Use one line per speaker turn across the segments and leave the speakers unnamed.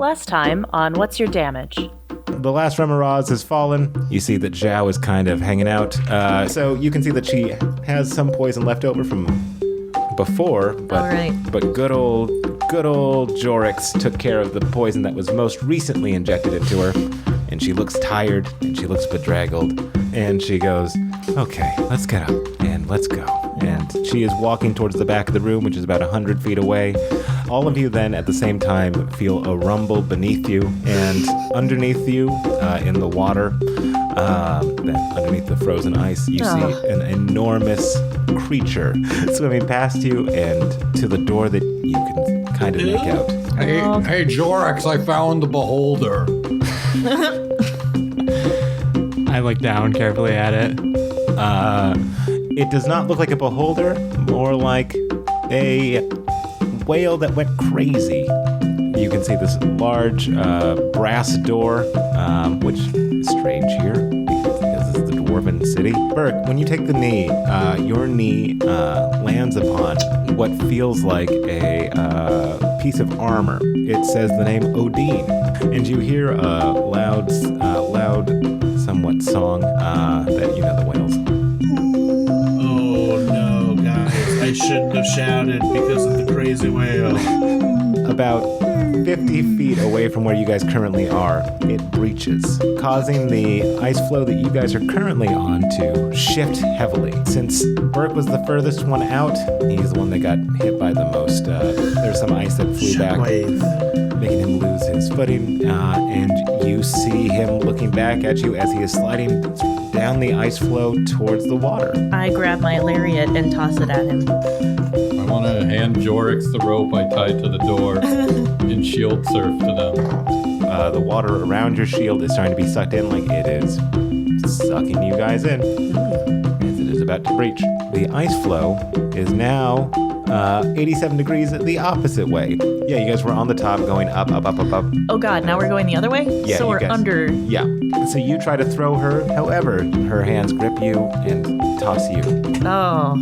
Last time on What's Your Damage?
The last Remoraz has fallen. You see that Zhao is kind of hanging out. So you can see that she has some poison left over from before, but good old Jorix took care of the poison that was most recently injected into her. And she looks tired, and she looks bedraggled, and she goes, okay, let's get up, and let's go. And she is walking towards the back of the room, which is about 100 feet away. All of you then, at the same time, feel a rumble beneath you, and underneath you, in the water, then underneath the frozen ice, you see an enormous creature swimming past you and to the door that you can kind of make out.
Hey, Jorix, I found the beholder.
I look down carefully at it.
It does not look like a beholder, more like a whale that went crazy. You can see this large brass door, which is strange here because this is the Dwarven city. Burke, when you take the knee, your knee lands upon what feels like a piece of armor. It says the name Odin, and you hear a loud, somewhat song that you know the whales.
Oh no, guys! I shouldn't have shouted because of the crazy whale.
About 50 feet away from where you guys currently are, it breaches, causing the ice flow that you guys are currently on to shift heavily. Since Burke was the furthest one out, he's the one that got hit by the most. There's some ice that flew back, making him lose his footing, and you see him looking back at you as he is sliding down the ice flow towards the water.
I grab my lariat and toss it at him.
I want to hand Jorix the rope I tied to the door and shield surf to them.
The water around your shield is starting to be sucked in like it is sucking you guys in as it is about to breach. The ice flow is now 87 degrees the opposite way. Yeah, you guys were on the top going up.
Oh god, now we're going the other way?
Yeah,
so we're
guys,
under...
Yeah. So you try to throw her, however, her hands grip you and toss you,
Oh.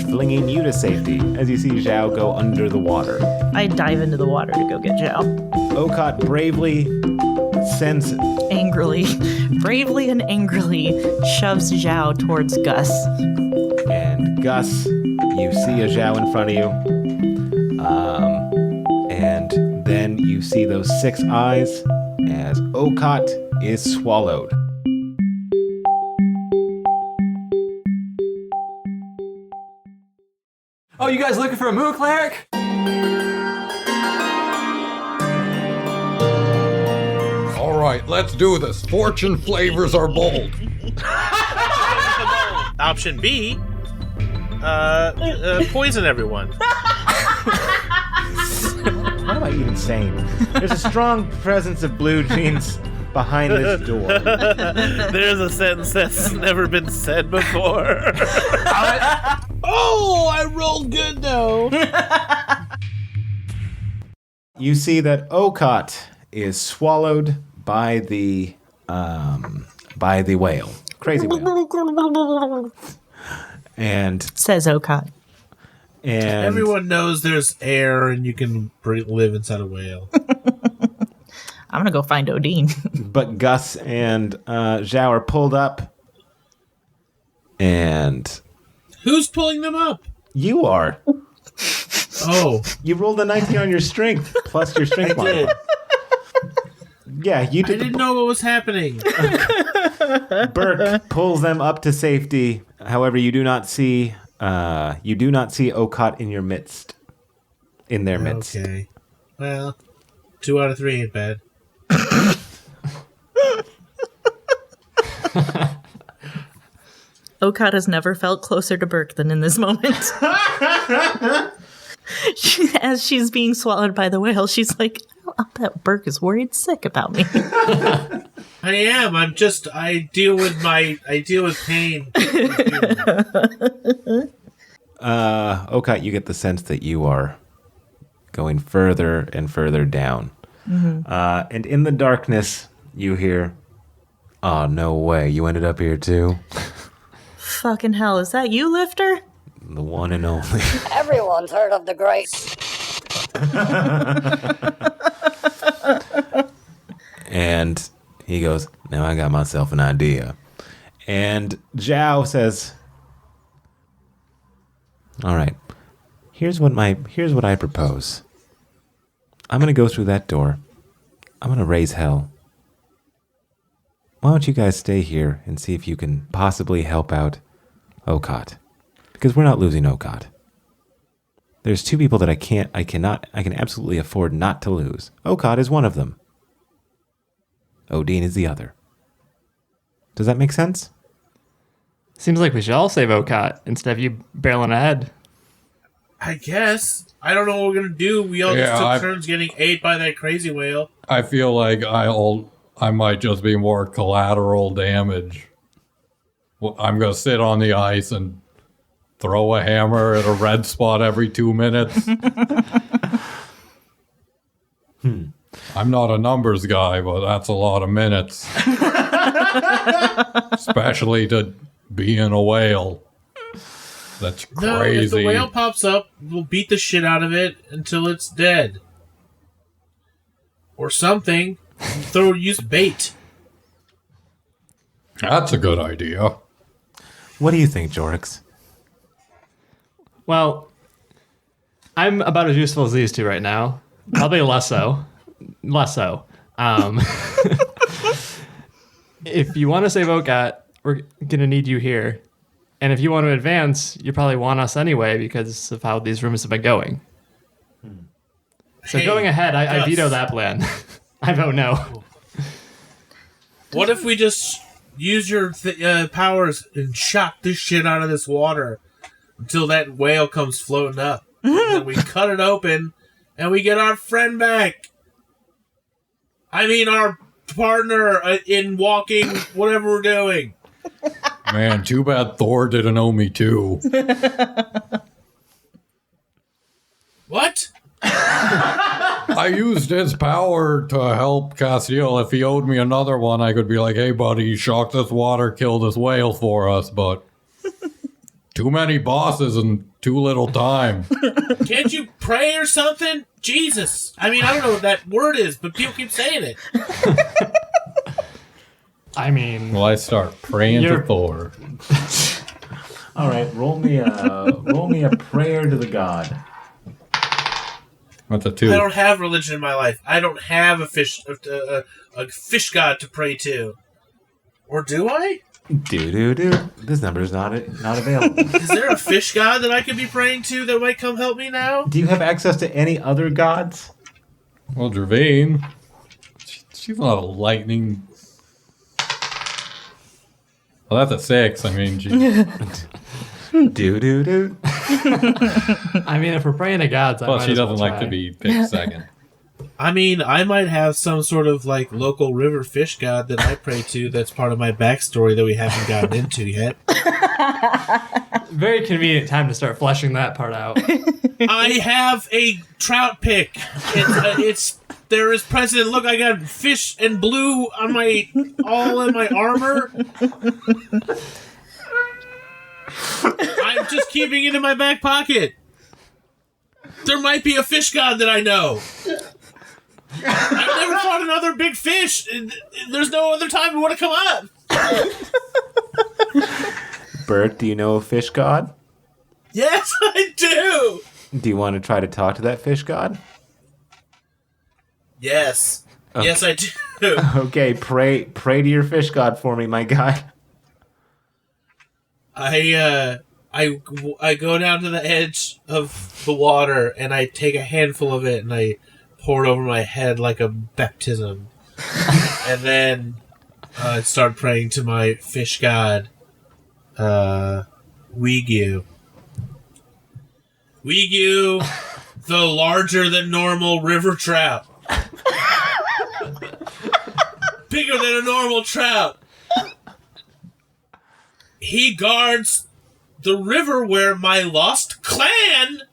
flinging you to safety as you see Zhao go under the water.
I dive into the water to go get Zhao.
Okot bravely sends... Bravely and angrily shoves Zhao towards Gus. And Gus, you see a Zhao in front of you. And then you see those 6 eyes as Okot is swallowed.
Oh, you guys looking for a Moo Cleric?
All right, let's do this. Fortune flavors are bold.
Option B, poison everyone.
What am I even saying? There's a strong presence of blue jeans behind this door.
There's a sentence that's never been said before. Oh, I rolled good though.
You see that Okot is swallowed by the whale. Crazy whale. And
says Okot.
And
everyone knows there's air and you can live inside a whale.
I'm gonna go find Odin.
But Gus and Zhao are pulled up. And
who's pulling them up?
You are.
Oh.
You rolled a 19 on your strength, plus your strength line. Yeah, you did.
I didn't know what was happening.
Burke pulls them up to safety. However, you do not see Okot in your midst. In their midst.
Okay. Well, 2 out of 3 ain't bad.
Okot has never felt closer to Burke than in this moment. As she's being swallowed by the whale, she's like, I bet Burke is worried sick about me.
I am. I deal with pain.
Okot, you get the sense that you are going further and further down. Mm-hmm. And in the darkness, you hear, oh, no way, you ended up here too?
Fucking hell, is that you, Lifter?
The one and only.
Everyone's heard of the great.
I got myself an idea. And Zhao says, all right, here's what I propose. I'm going to go through that door. I'm going to raise hell. Why don't you guys stay here and see if you can possibly help out Okot? Because we're not losing Okot. There's two people that I can absolutely afford not to lose. Okot is one of them. Odin is the other. Does that make sense?
Seems like we should all save Okot instead of you barreling ahead.
I guess. I don't know what we're going to do. We all just took turns getting ate by that crazy whale.
I feel like I might just be more collateral damage. Well, I'm going to sit on the ice and throw a hammer at a red spot every 2 minutes. I'm not a numbers guy, but that's a lot of minutes. Especially to be in a whale. That's crazy.
No, if the whale pops up, we'll beat the shit out of it until it's dead. Or something. Use bait.
That's a good idea.
What do you think, Jorix?
Well, I'm about as useful as these two right now. Probably less so. If you want to save Okot, we're going to need you here. And if you want to advance, you probably want us anyway because of how these rumors have been going. So going ahead, I veto that plan. I vote no.
What if we just use your powers and shock this shit out of this water until that whale comes floating up? And then we cut it open and we get our friend back. I mean, our partner in walking whatever we're doing.
Man, too bad Thor didn't owe me too.
What?
I used his power to help Castiel. If he owed me another one, I could be like, hey, buddy, shock this water, kill this whale for us, but too many bosses and too little time.
Can't you pray or something? Jesus. I mean, I don't know what that word is, but people keep saying it.
I mean...
Well, I start praying to Thor.
All right, roll me a prayer to the god.
What's a 2?
I don't have religion in my life. I don't have a fish god to pray to. Or do I?
Do. This number is not available.
Is there a fish god that I could be praying to that might come help me now?
Do you have access to any other gods?
Well, Dravane. She's not a lightning... Well, that's a 6. I mean,
do.
I mean, if we're praying to gods,
well, she doesn't like to be picked second.
I mean, I might have some sort of like local river fish god that I pray to. That's part of my backstory that we haven't gotten into yet.
Very convenient time to start fleshing that part out.
I have a trout pick. It's there is precedent. Look, I got fish and blue on all in my armor. I'm just keeping it in my back pocket. There might be a fish god that I know. I've never fought another big fish. There's no other time it would have come up.
Bert, do you know a fish god?
Yes, I do.
Do you want to try to talk to that fish god?
Yes. Okay. Yes, I do.
Okay, pray to your fish god for me, my guy.
I go down to the edge of the water and I take a handful of it and I pour it over my head like a baptism. And then I start praying to my fish god, Wigyu. Wigyu, the larger than normal river trout. Bigger than a normal trout. He guards the river where my lost clan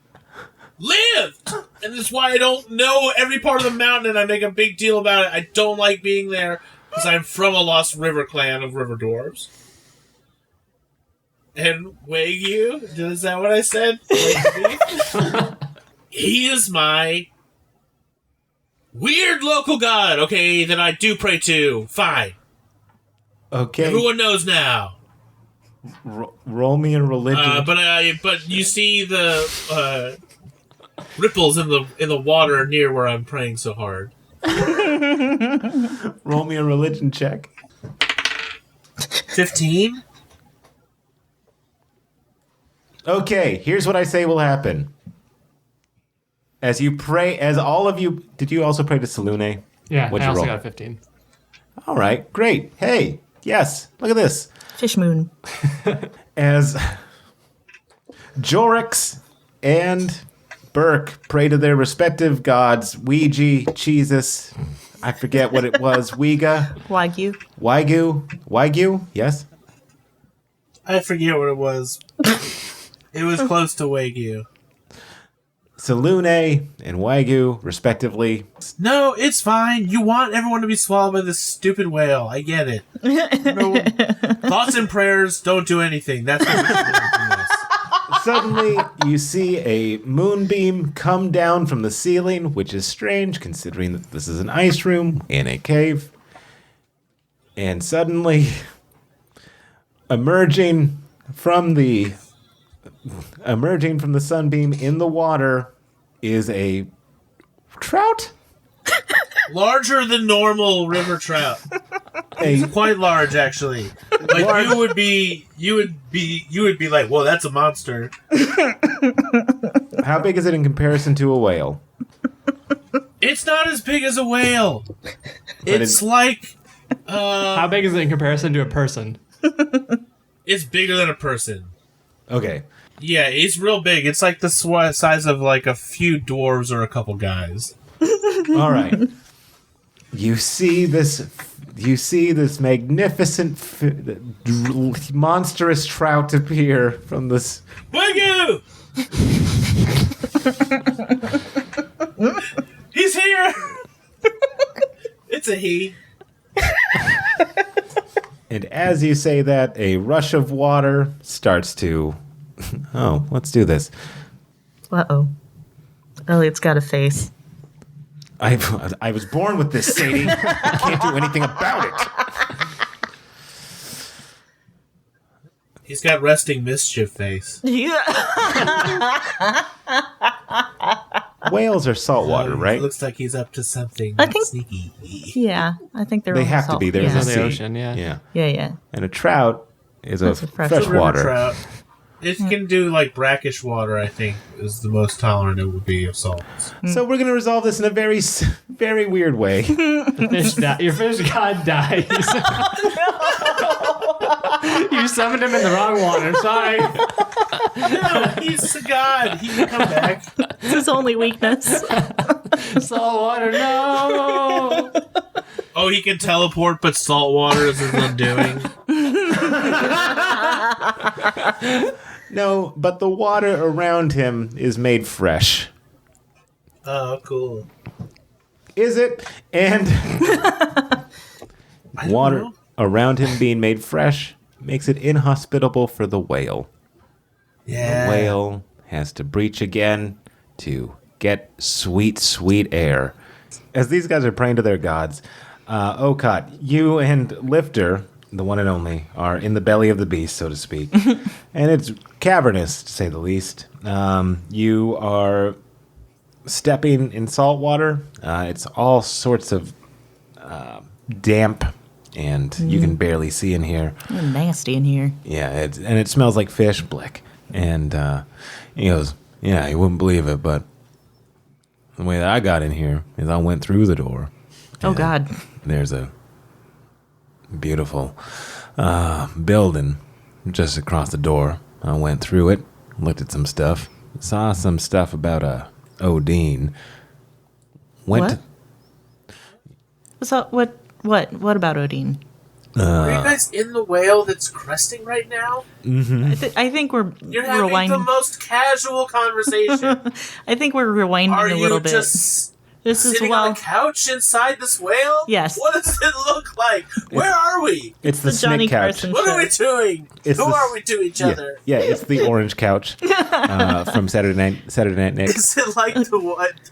lived. And that's why I don't know every part of the mountain and I make a big deal about it. I don't like being there because I'm from a lost river clan of river dwarves. And Wagyu, is that what I said? He is my weird local god, okay, that I do pray to. Fine.
Okay.
Everyone knows now.
Roll me a religion.
But you see the ripples in the water near where I'm praying so hard.
Roll me a religion check.
15?
Okay, here's what I say will happen. As you pray, as all of you... Did you also pray to Selune?
Yeah,
What'd
I
you
also
roll?
got a 15.
All right, great. Hey, yes, look at this.
Fish moon.
As Jorix and Burke pray to their respective gods, Ouija, Jesus, I forget what it was, Ouija,
Wagyu.
Wagyu, yes?
I forget what it was. It was close to Wagyu.
Selune and Wagyu, respectively.
No, it's fine. You want everyone to be swallowed by this stupid whale. I get it. No, thoughts and prayers don't do anything. That's what we should learn from this.
Suddenly, you see a moonbeam come down from the ceiling, which is strange considering that this is an ice room in a cave. And suddenly, emerging from the sunbeam in the water is a trout?
Larger than normal river trout. Quite large, actually. Like
Large.
you would be like, whoa, that's a monster.
How big is it in comparison to a whale?
It's not as big as a whale. It's like
How big is it in comparison to a person?
it's bigger than a person.
Okay.
Yeah, it's real big. It's like the size of like a few dwarves or a couple guys.
All right. You see this magnificent, monstrous trout appear from this.
Wagyu! He's here! It's a he.
And as you say that, a rush of water starts to... Oh, let's do this.
Uh-oh. Elliot's got a face.
I was born with this, Sadie. I can't do anything about it.
He's got resting mischief face.
Yeah.
Whales are saltwater, right?
It looks like he's up to something
I think-
sneaky.
Yeah, I think they're
They
all
have to
salt.
be. There's
yeah.
a
the
sea.
ocean, yeah.
Yeah.
Yeah.
And a trout is
That's
a
a fresh-
River
freshwater.
trout. It can do like brackish water, I think, is the most tolerant it would be of salts.
So we're going to resolve this in a very, very weird way.
Your fish god dies. You summoned him in the wrong water. Sorry.
No, he's a god. He can come back.
It's his only weakness.
Salt water, no.
Oh, he can teleport, but salt water is his undoing.
No, but the water around him is made fresh.
Oh, cool.
Is it? And
I don't
water
know.
around him being made fresh makes it inhospitable for the whale.
Yeah.
The whale has to breach again to get sweet, sweet air. As these guys are praying to their gods, Okot, you and Lifter, the one and only, are in the belly of the beast, so to speak. And it's cavernous, to say the least. You are stepping in salt water. It's all sorts of damp, and you can barely see in here.
You're nasty in here.
Yeah, and it smells like fish, Blick. And he goes, yeah, you wouldn't believe it, but the way that I got in here is I went through the door.
Oh, God.
There's a beautiful building just across the door. I went through it, looked at some stuff, saw some stuff about Odin.
What? So, what about Odin?
Are you guys in the whale that's cresting right now?
I think we're
You're having the
rewinding.
most casual conversation.
I think we're rewinding
Are
a
you
little bit.
just
This is
sitting on a couch inside this whale?
Yes.
What does it look like? Where are we?
It's the
Johnny
snake couch.
Carson.
What are we doing?
It's
Who
the-
are we to each other?
Yeah, it's the orange couch from Saturday Night Nick.
Is it like the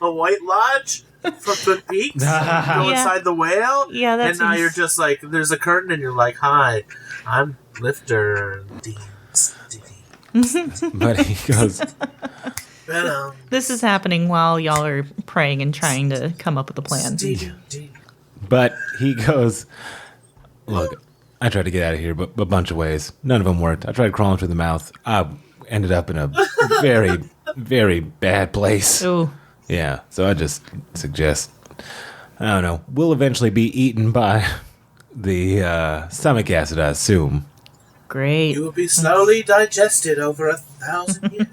White Lodge? from Twin Peaks. Go inside the whale.
Yeah, that's.
And now you're just like, there's a curtain, and you're like, "Hi, I'm Lifter Deans."
But he goes,
This is happening while y'all are praying and trying to come up with a plan.
but he goes, look, I tried to get out of here, but a bunch of ways. None of them worked. I tried crawling through the mouth. I ended up in a very, very bad place.
Ooh.
Yeah, so I just suggest, I don't know, we'll eventually be eaten by the stomach acid, I assume.
Great.
You will be slowly digested over 1,000 years.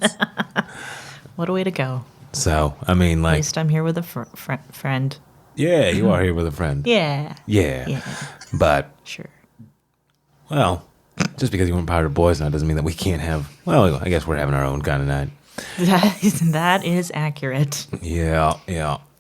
What a way to go.
So, I mean,
At
like,
least I'm here with a friend.
yeah, you are here with a friend.
Yeah.
Yeah.
Yeah.
But,
Sure.
well, just because you weren't part of Boys Night doesn't mean that we can't have, well, I guess we're having our own kind of night.
That is accurate.
Yeah.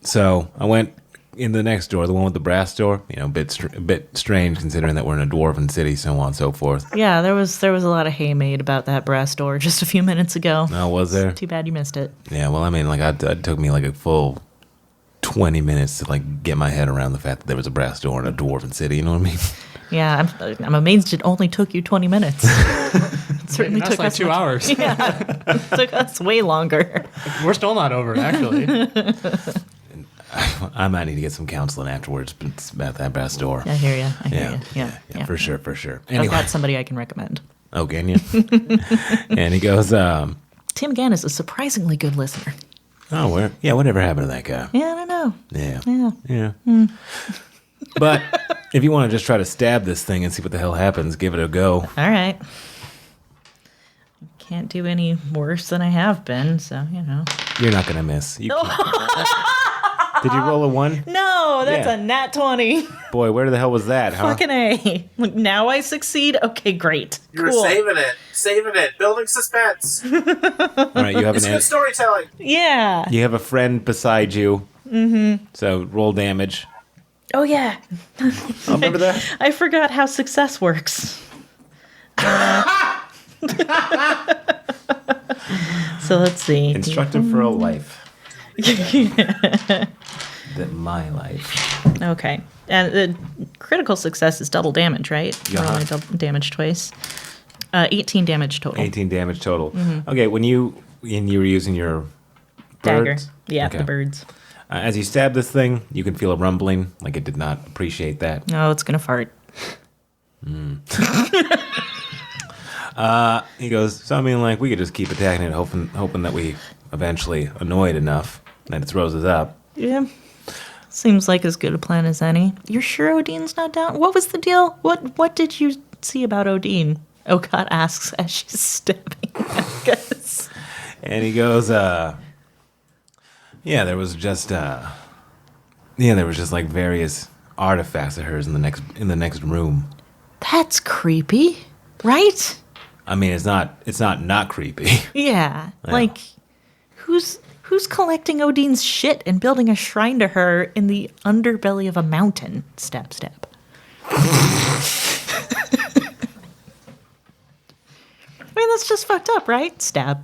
So I went in the next door, the one with the brass door. You know, a bit strange considering that we're in a dwarven city, so on and so forth.
Yeah, there was a lot of hay made about that brass door just a few minutes ago.
Oh, was there?
Too bad you missed it.
Yeah. Well, I mean, like, it took me like a full 20 minutes to like get my head around the fact that there was a brass door in a dwarven city. You know what I mean?
Yeah, I'm amazed it only took you 20 minutes. It certainly
That's
took
like
us
2 hours.
Yeah, it took us way longer.
We're still not over, actually.
I might need to get some counseling afterwards about that brass door.
I hear you. I hear you. Yeah.
For sure.
I've
Anyway.
got somebody I can recommend.
Oh, can you? And he goes,
Tim Gann is a surprisingly good listener.
oh, whatever happened to that guy?
Yeah, I don't know.
Yeah. But if you want to just try to stab this thing and see what the hell happens, give it a go.
All right. Can't do any worse than I have been, so, you know.
You're not going to miss. Did you roll a 1?
No, that's
Yeah.
a nat 20.
Boy, where the hell was that, huh?
Fucking A. Like, now I succeed? Okay, great.
You were
Cool.
saving it, building suspense.
All right, you have
It's good storytelling.
Yeah.
you have a friend beside you. Mm-hmm. So roll damage.
Oh, yeah.
Oh, remember that?
I forgot how success works. So let's see.
Instructive for a life. That my life.
Okay. And the critical success is double damage, right?
Yeah.
We're only double damage twice. 18 damage total.
18 damage total. Okay, when you were using your
Dagger.
birds?
Yeah,
Okay.
the birds.
As you stab this thing, you can feel a rumbling, like it did not appreciate that.
Oh, it's going to fart.
He goes, so I mean, like, we could just keep attacking it, hoping that we eventually annoy it enough that it throws us up.
Yeah. Seems like as good a plan as any. You're sure Odine's not down? What was the deal? What did you see about Odine? Okot asks as she's stabbing Agus.
And he goes, yeah, there was just like various artifacts of hers in the next room.
That's creepy, right?
I mean, it's not creepy.
Yeah. Like, who's collecting Odine's shit and building a shrine to her in the underbelly of a mountain? Stab, stab. I mean, that's just fucked up, right? Stab.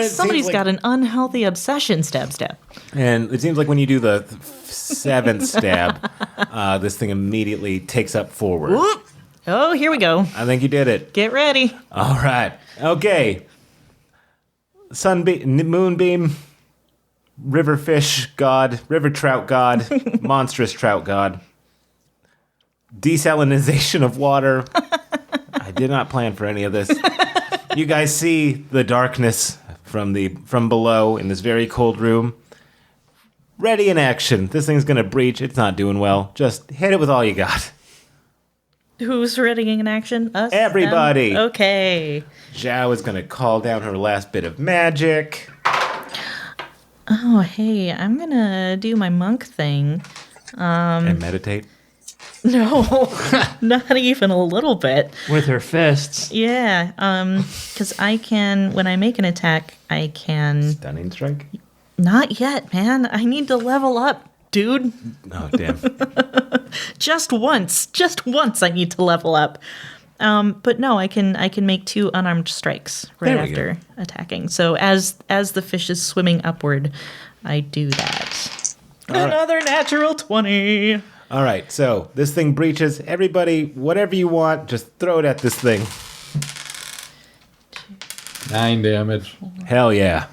Somebody's got an unhealthy obsession. Stab, stab.
And it seems like when you do the seventh stab, this thing immediately takes up forward.
Whoop. Oh, here we go.
I think you did it.
Get ready.
All right. Okay. Sunbeam, moonbeam, river fish god, river trout god, monstrous trout god, desalinization of water. I did not plan for any of this. You guys see the darkness from below in this very cold room. Ready in action. This thing's gonna breach. It's not doing well. Just hit it with all you got.
Who's readying in action? Us?
Everybody.
Them? Okay.
Zhao is gonna call down her last bit of magic.
Oh, hey, I'm gonna do my monk thing.
And meditate.
No, not even a little bit.
With her fists.
Yeah, because I can, when I make an attack, I can...
Stunning strike?
Not yet, man. I need to level up, dude.
Oh, damn.
Just once I need to level up. But no, I can make 2 unarmed strikes right
There we
after attacking. So as the fish is swimming upward, I do that.
All right.
Another natural 20.
All right, so this thing breaches. Everybody, whatever you want, just throw it at this thing.
9 damage.
Hell yeah.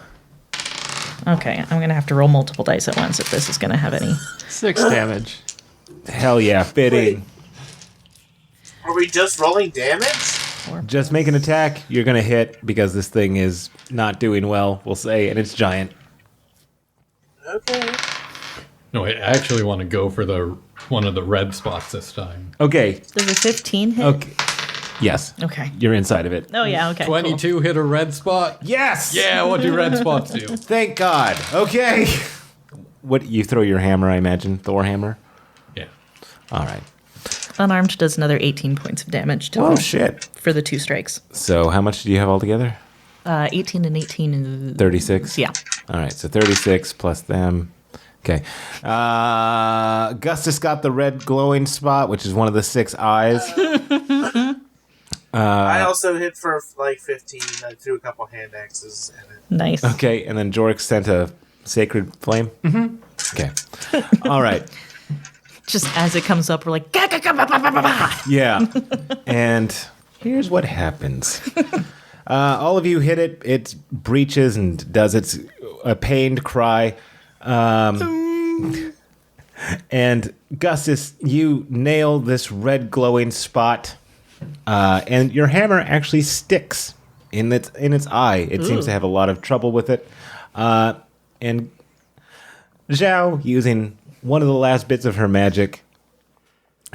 Okay, I'm going to have to roll multiple dice at once if this is going to have any.
6 damage.
Hell yeah, fitting.
Are we just rolling damage?
Just make an attack. You're going to hit because this thing is not doing well, we'll say, and it's giant.
Okay.
No, I actually want to go for one of the red spots this time.
Okay.
Does a 15 hit?
Okay. Yes.
Okay.
You're inside of it.
Oh, yeah, okay.
22 hit a red spot?
Yes!
Yeah, what do red spots do?
Thank God. Okay. What, you throw your hammer, I imagine? Thor hammer?
Yeah.
All right.
Unarmed does another 18 points of damage
Oh,
total
shit.
for the 2 strikes.
So how much do you have altogether?
18 and 18 and
36?
Yeah.
All right, so 36 plus them. Okay. Gustus got the red glowing spot, which is one of the 6 eyes.
I also hit for like 15. I threw a couple hand axes at it.
Nice.
Okay, and then Jorix sent a sacred flame? Mm-hmm. Okay. All right.
Just as it comes up, we're like, "Gah, gah, gah, bah, bah, bah, bah, bah."
Yeah. And here's what happens. All of you hit it. It breaches and does its a pained cry. And Gustus, you nail this red glowing spot, and your hammer actually sticks in its eye. It seems to have a lot of trouble with it. And Zhao, using one of the last bits of her magic,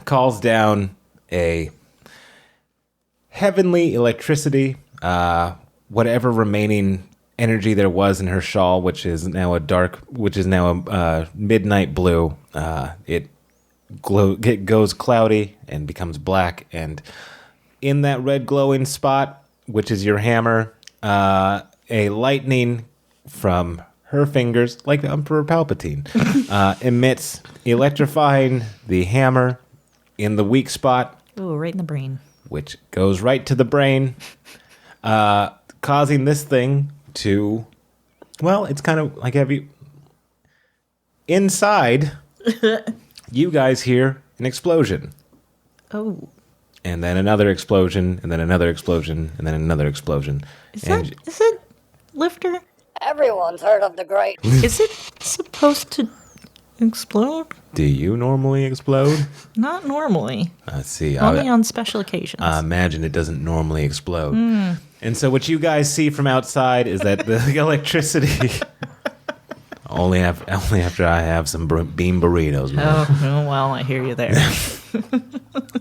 calls down a heavenly electricity, whatever remaining energy there was in her shawl, which is now a midnight blue. It goes cloudy and becomes black, and in that red glowing spot, which is your hammer, a lightning from her fingers, like the Emperor Palpatine, emits, electrifying the hammer in the weak spot,
Ooh, right in the brain.
which goes right to the brain, causing this thing to, well, it's kind of like inside, you guys hear an explosion.
Oh.
And then another explosion, and then another explosion, and then another explosion.
Is it Lifter?
Everyone's heard of the great.
Is it supposed to explode?
Do you normally explode?
Not normally.
Let's see.
Only on special occasions.
I imagine it doesn't normally explode. And so what you guys see from outside is that the electricity... only after I have some bean burritos, man.
Oh, well, I hear you there.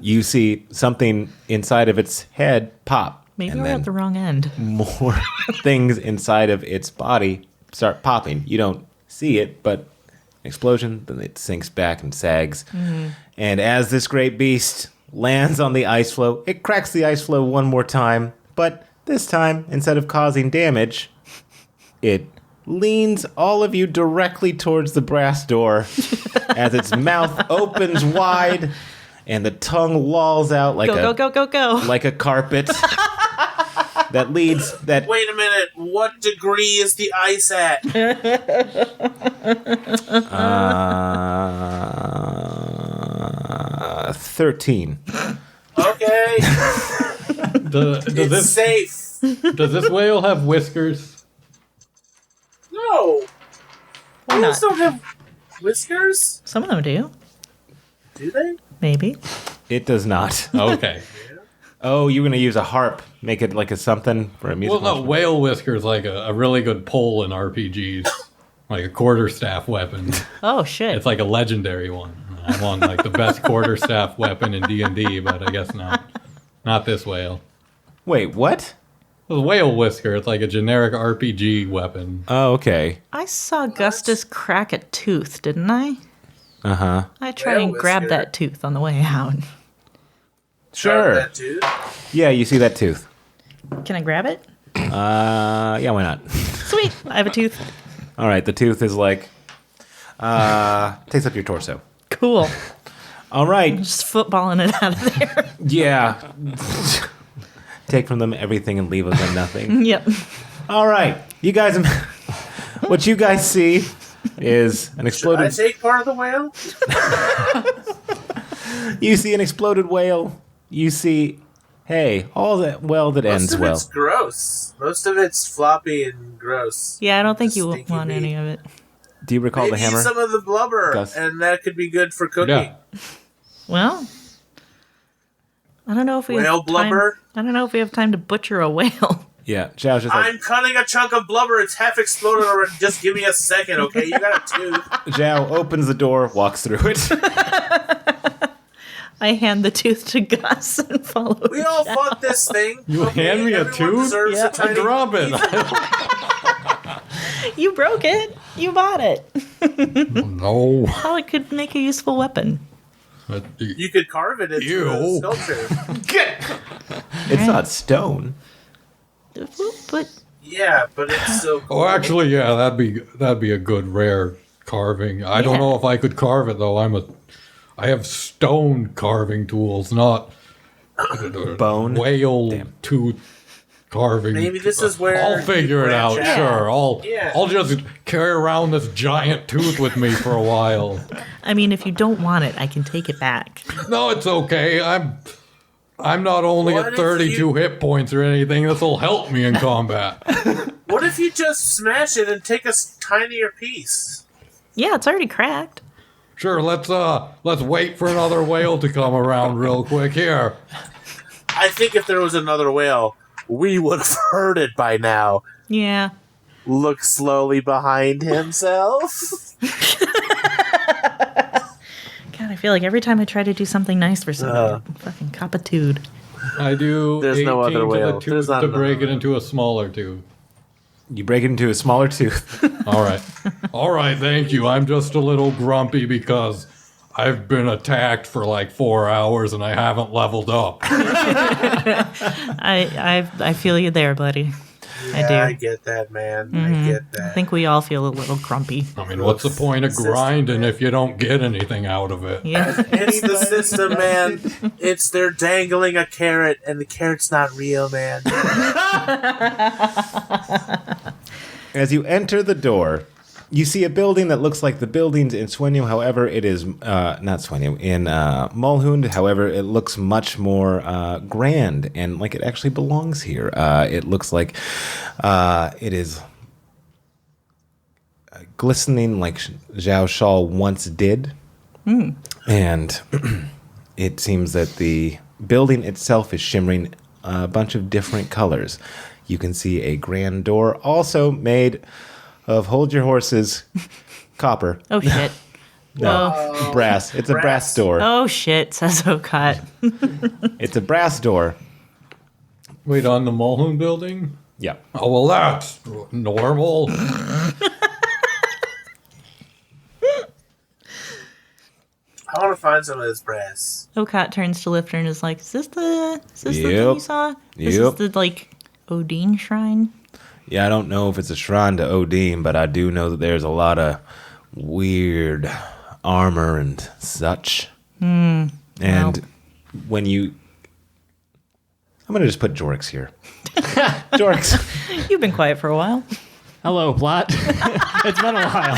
You see something inside of its head pop.
Maybe
and
we're
then
at the wrong end.
more things inside of its body start popping. You don't see it, but explosion, then it sinks back and sags. And as this great beast lands on the ice floe, it cracks the ice floe one more time, but this time, instead of causing damage, it leans all of you directly towards the brass door as its mouth opens wide and the tongue lolls out like
Go.
like a carpet that leads that.
Wait a minute. What degree is the ice at?
13.
Okay.
Does
It's
this
safe.
does this whale have whiskers?
No.
Why
Whales
not?
don't have whiskers.
Some of them do.
Do they?
Maybe.
It does not.
Okay.
Oh, you're gonna use a harp, make it like a something for a musical.
Well, no, whale whiskers like a really good pull in RPGs, like a quarterstaff weapon.
Oh, shit.
It's like a legendary one. I want like the best quarterstaff weapon in D&D, but I guess not this whale.
Wait, what?
The whale whisker, it's like a generic RPG weapon.
Oh, okay.
I saw Gustus crack a tooth, didn't I?
Uh-huh.
I try
Whale
and grab
whisker.
that tooth on the way out.
Sure.
That too?
Yeah, you see that tooth.
Can I grab it?
Yeah, why not?
Sweet. I have a tooth.
All right, the tooth is like, takes up your torso.
Cool.
All right,
Just footballing it out of there.
yeah. Take from them everything and leave them nothing.
Yep.
All right, you guys, what you guys see is an
Should I
exploded.
take part of the whale?
You see an exploded whale. You see, hey, all that that
Most
ends
of
well.
it's gross. Most of it's floppy and gross.
Yeah, I don't think you
Stinky
want
meat.
any of it.
Do you recall
Maybe
the hammer?
some of the blubber,
Gus?
and that could be good for cooking.
Yeah.
Well, I don't know if we
Whale
have
blubber?
time. I don't know if we have time to butcher a whale.
Yeah, Zhao's just like,
I'm cutting a chunk of blubber. It's half exploded already. Just give me a second, okay? You got a tooth.
Zhao opens the door, walks through it.
I hand the tooth to Gus and follow.
We all fought this thing.
You hand me a
Everyone
tooth?
deserves
Yeah.
a tiny
Drop it.
You broke it. You bought it.
No.
Well, it could make a useful weapon.
You could carve it into
Ew.
a sculpture.
It's not stone.
But
Yeah, but it's so cool.
Oh, actually, yeah, that'd be a good rare carving. I don't
Yeah.
know if I could carve it though. I have stone carving tools, not
Bone?
whale
Damn.
tooth carving.
Maybe this is where
I'll figure
you
it out.
branch out.
Sure,
Yeah.
I'll just carry around this giant tooth with me for a while.
I mean, if you don't want it, I can take it back.
No, it's okay. I'm not only
What
at
if
32
you-
hit points or anything. This will help me in combat.
What if you just smash it and take a tinier piece?
Yeah, it's already cracked.
Sure, let's wait for another whale to come around real quick here.
I think if there was another whale, we would have heard it by now.
Yeah.
Look slowly behind himself.
God, I feel like every time I try to do something nice for somebody, I'm fucking copitude.
I do
There's
18
no other
to the
whale.
tooth
There's not
to
another
break it
whale.
into a smaller tooth.
You break it into a smaller tooth.
All right. All right, thank you. I'm just a little grumpy because I've been attacked for like 4 hours and I haven't leveled up.
I feel you there, buddy. I do.
I get that, man. I get that.
I think we all feel a little grumpy.
I mean, what's the point of grinding if you don't get anything out of it?
Yeah.
It's the system, man. It's they're dangling a carrot, and the carrot's not real, man.
As you enter the door, you see a building that looks like the buildings in Swenyo. However, it is not Swenyo, in Mulhund. However, it looks much more grand and like it actually belongs here. It looks like it is glistening like Zhao Shao once did. And it seems that the building itself is shimmering a bunch of different colors. You can see a grand door also made of, hold your horses, copper.
Oh shit.
No, brass. It's a brass door.
Oh shit, says Okat.
It's a brass door.
Wait, on the Mulhoon building?
Yeah.
Oh, well, that's normal.
I want to find some of this brass.
Okat turns to Lifter and is like, Is this the thing
Yep.
you saw? This
Yep.
is the like Odin shrine?
Yeah, I don't know if it's a shrine to Odin, but I do know that there's a lot of weird armor and such. And when you... I'm going to just put Jorix here. Jorix.
You've been quiet for a while.
Hello, plot. It's been a while.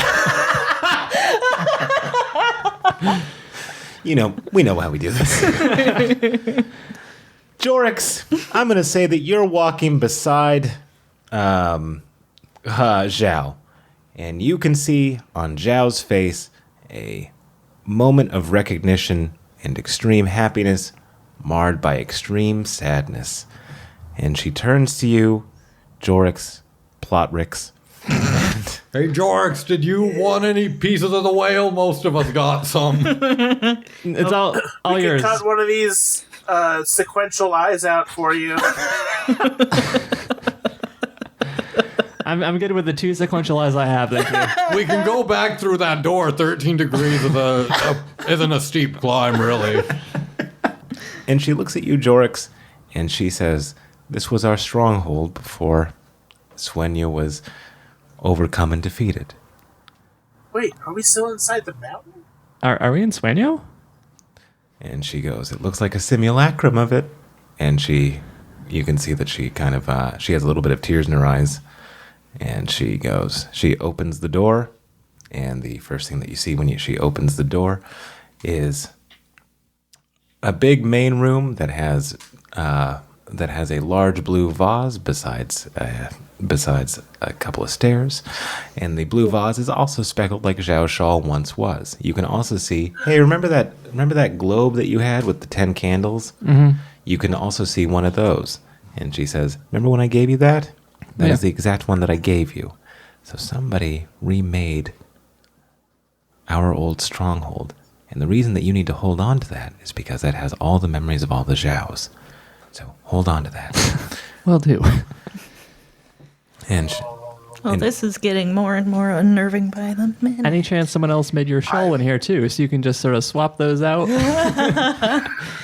You know, we know how we do this. Jorix, I'm going to say that you're walking beside Zhao. And you can see on Zhao's face a moment of recognition and extreme happiness marred by extreme sadness. And she turns to you, Jorix, Plotrix.
Hey, Jorix, did you want any pieces of the whale? Most of us got some.
It's all
We can
yours.
cut one of these sequential eyes out for you.
I'm good with the 2 sequential eyes I have. Thank you.
We can go back through that door. 13 degrees isn't a steep climb, really.
And she looks at you, Jorix, and she says, "This was our stronghold before Swenyo was overcome and defeated."
Wait, are we still inside the mountain?
Are we in Swanyo?
And she goes, "It looks like a simulacrum of it." And you can see that she kind of, she has a little bit of tears in her eyes. And she opens the door, And the first thing that you see when she opens the door is a big main room that has a large blue vase besides a couple of stairs, and the blue vase is also speckled like Zhao Shao once was. You can also see, hey, remember that globe that you had with the 10 candles? Mm-hmm. You can also see one of those. And she says, remember when I gave you that? That is the exact one that I gave you. So somebody remade our old stronghold. And the reason that you need to hold on to that is because that has all the memories of all the Zhaos. So hold on to that.
Will do.
And
this is getting more and more unnerving by the minute.
Any chance someone else made your shawl in here too, so you can just sort of swap those out?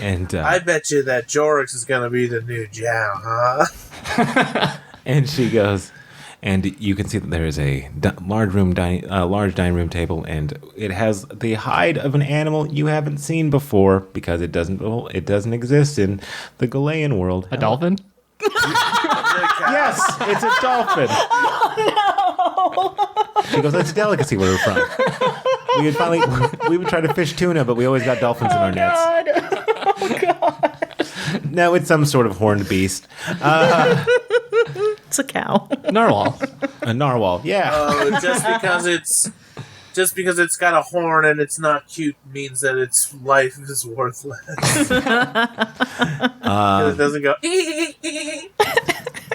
and
I bet you that Jorix is going to be the new Zhao, huh?
And she goes, and you can see that there is a large dining room table, and it has the hide of an animal you haven't seen before because it doesn't exist in the Galean world.
A dolphin?
Yes, it's a dolphin. Oh, no. She goes, that's a delicacy where we're from. We would try to fish tuna, but we always got dolphins in our nets.
Oh, God.
No, it's some sort of horned beast.
It's a cow.
Narwhal.
A narwhal, yeah.
Just because it's got a horn and it's not cute means that its life is worthless. It doesn't go.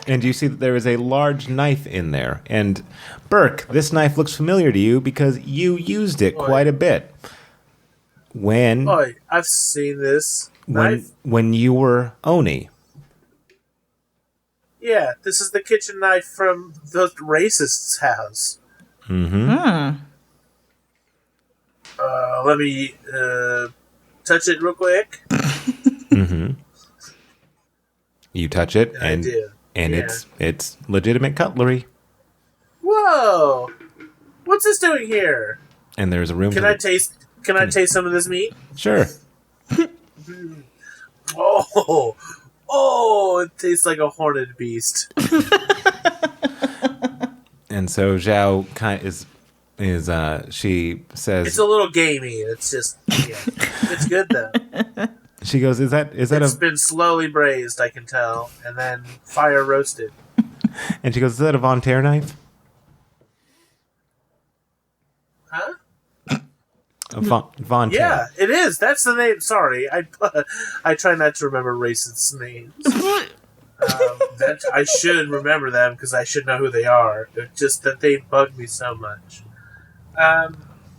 And you see that there is a large knife in there. And Burke, this knife looks familiar to you because you used it quite a bit.
I've seen this knife.
When you were Oni.
Yeah, this is the kitchen knife from the racist's house.
Mm-hmm.
Let me touch it real quick.
Mm-hmm. You touch it, and
Yeah.
it's legitimate cutlery.
Whoa! What's this doing here?
And there's a room.
Can I taste some of this meat?
Sure.
Oh! It tastes like a horned beast.
And so Zhao she says
It's a little gamey. It's just, it's good though.
She goes,
It's been slowly braised, I can tell, and then fire roasted.
And she goes, is that a Von Terre knife?
Huh?
Von Terre.
Yeah, it is. That's the name. Sorry, I try not to remember racists' names. I should remember them because I should know who they are. It's just that they bug me so much.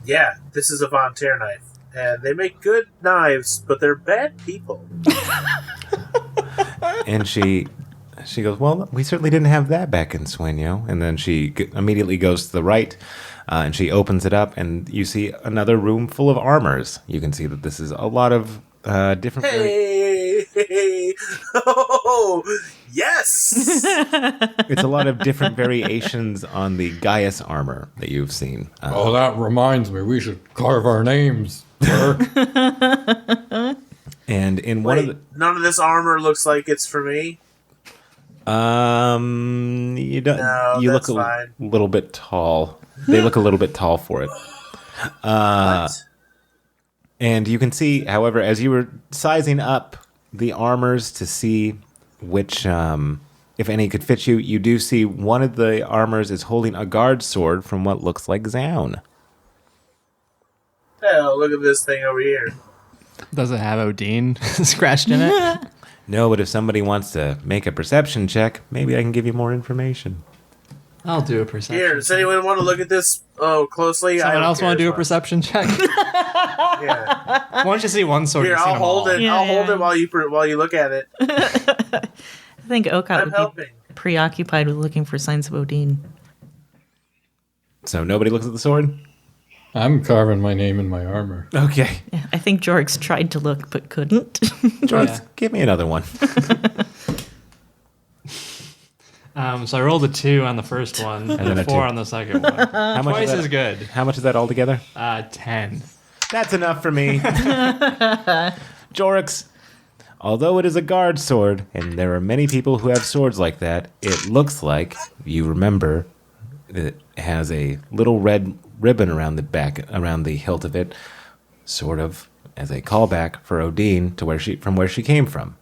Yeah, this is a Von Terre knife. And they make good knives, but they're bad people.
And she goes, well, we certainly didn't have that back in Sueño. And then she immediately goes to the right, and she opens it up, and you see another room full of armors. You can see that this is a lot of different...
Hey! Oh, yes!
It's a lot of different variations on the Gaius armor that you've seen.
That reminds me. We should carve our names, Burke.
And in one of the...
None of this armor looks like it's for me?
You don't...
No,
you
that's
look
fine.
little bit tall. They look a little bit tall for it.
What?
And you can see, however, as you were sizing up the armors to see which, if any could fit you, you do see one of the armors is holding a guard sword from what looks like Zaun.
Hell, look at this thing over here.
Does it have Odin scratched in it?
No, but if somebody wants to make a perception check, maybe I can give you more information.
I'll do a perception.
Here, does anyone want to look at this closely?
Someone else want to do a perception check?
Yeah.
Why don't you see one sword?
Here, I'll hold it.
Yeah,
I'll hold it while you look at it.
I think Okot
I'm
would be
helping.
preoccupied with looking for signs of Odin.
So nobody looks at the sword?
I'm carving my name in my armor.
Okay.
Yeah, I think Jorix tried to look but couldn't.
George, give me another one.
So I rolled a 2 on the first one and
then
a
a
4
2.
on the second one.
How much
Twice
is that?
as good.
How much is that altogether?
10.
That's enough for me. Jorix, although it is a guard sword, and there are many people who have swords like that, it looks like, you remember, it has a little red ribbon around the hilt of it, sort of as a callback for Odin to from where she came from.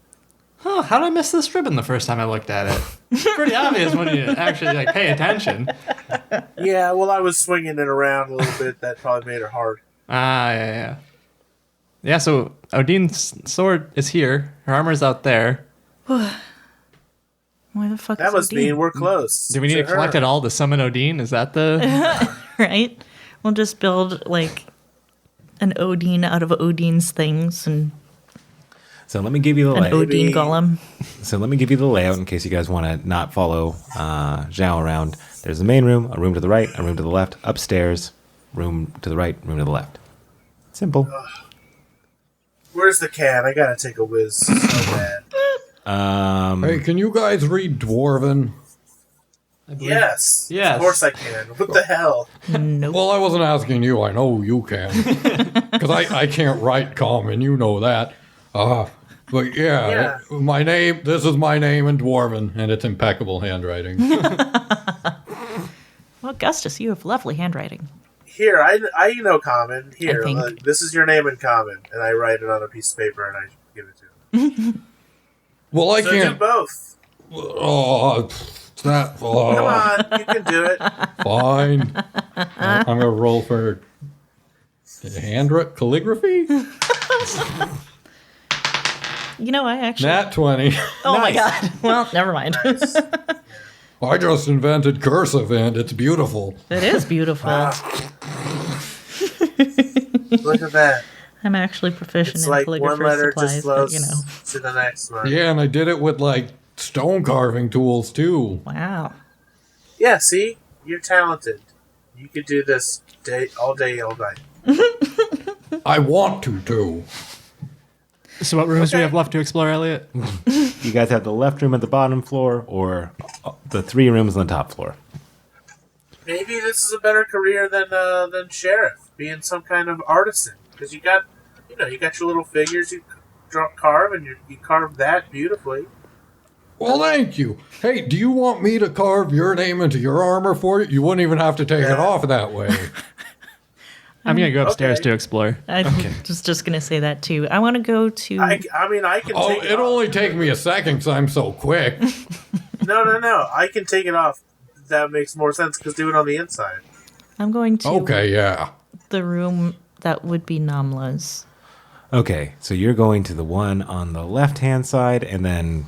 Oh, how did I miss this ribbon the first time I looked at it? It's pretty obvious when you actually pay attention.
Yeah, well, I was swinging it around a little bit. That probably made it hard.
Ah, yeah. Yeah, so Odin's sword is here. Her armor's out there.
Why the fuck
That
is
must
Odin?
mean we're close.
Do we need to collect it all to summon Odin? Is that the...
Right? We'll just build, an Odin out of Odin's things and
So let me give you the
an
layout.
Odin golem.
So let me give you the layout in case you guys want to not follow Zhao around. There's the main room, a room to the right, a room to the left, upstairs, room to the right, room to the left. Simple.
Where's the can? I gotta take a whiz so bad.
Hey, can you guys read Dwarven?
Yes.
Yes.
Of course I can. What the hell?
Nope.
Well, I wasn't asking you. I know you can. Because I can't write common. You know that. But yeah, this is my name in Dwarven, and it's impeccable handwriting.
Well, Augustus, you have lovely handwriting.
Here, I know common. Here,
think.
look, this is your name in common, and I write it on a piece of paper and I give it to him.
Well, I
So do
can't.
both.
Oh, it's not.
Come
Oh,
on, you can do it.
fine. I'm going to roll for handwritten calligraphy?
I actually...
Nat 20.
Oh my god. Well, never mind.
I just invented cursive, and it's beautiful.
It is beautiful.
Look at that.
I'm actually proficient
It's
in
like one
calligraphy
letter
supplies,
just
but,
flows to the next one.
Yeah, and I did it with, stone carving tools, too.
Wow.
Yeah, see? You're talented. You could do this all day, all night.
I want to, too.
So what rooms do we have left to explore, Elliot?
You guys have the left room at the bottom floor or the 3 rooms on the top floor.
Maybe this is a better career than sheriff, being some kind of artisan. Because you got your little figures you carve, and you carve that beautifully.
Well, thank you. Hey, do you want me to carve your name into your armor for you? You wouldn't even have to take it off that way.
I'm going to go upstairs
Okay.
to explore.
I was just going to say that too. I want to go to...
I can
Oh,
take it
it'll
off.
only take me a second because I'm so quick.
No. I can take it off. That makes more sense because do it on the inside.
I'm going to
Okay, yeah.
the room that would be Namla's.
Okay, so you're going to the one on the left-hand side, and then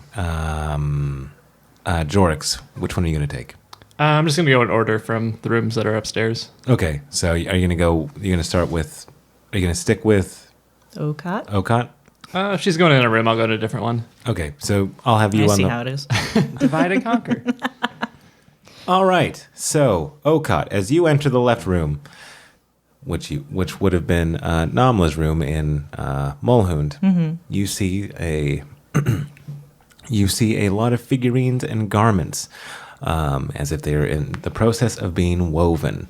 Jorix. Which one are you going to take?
I'm just going to go in order from the rooms that are upstairs.
Okay, so are you going to go? You're going to start with? Are you going to stick with
Okot?
Okot?
If she's going in a room, I'll go to a different one.
Okay, so I'll have you
I
on
see
the.
how it is.
Divide and conquer.
All right, so Okot, as you enter the left room, which would have been Namla's room in Mulhund, you see a lot of figurines and garments, as if they are in the process of being woven.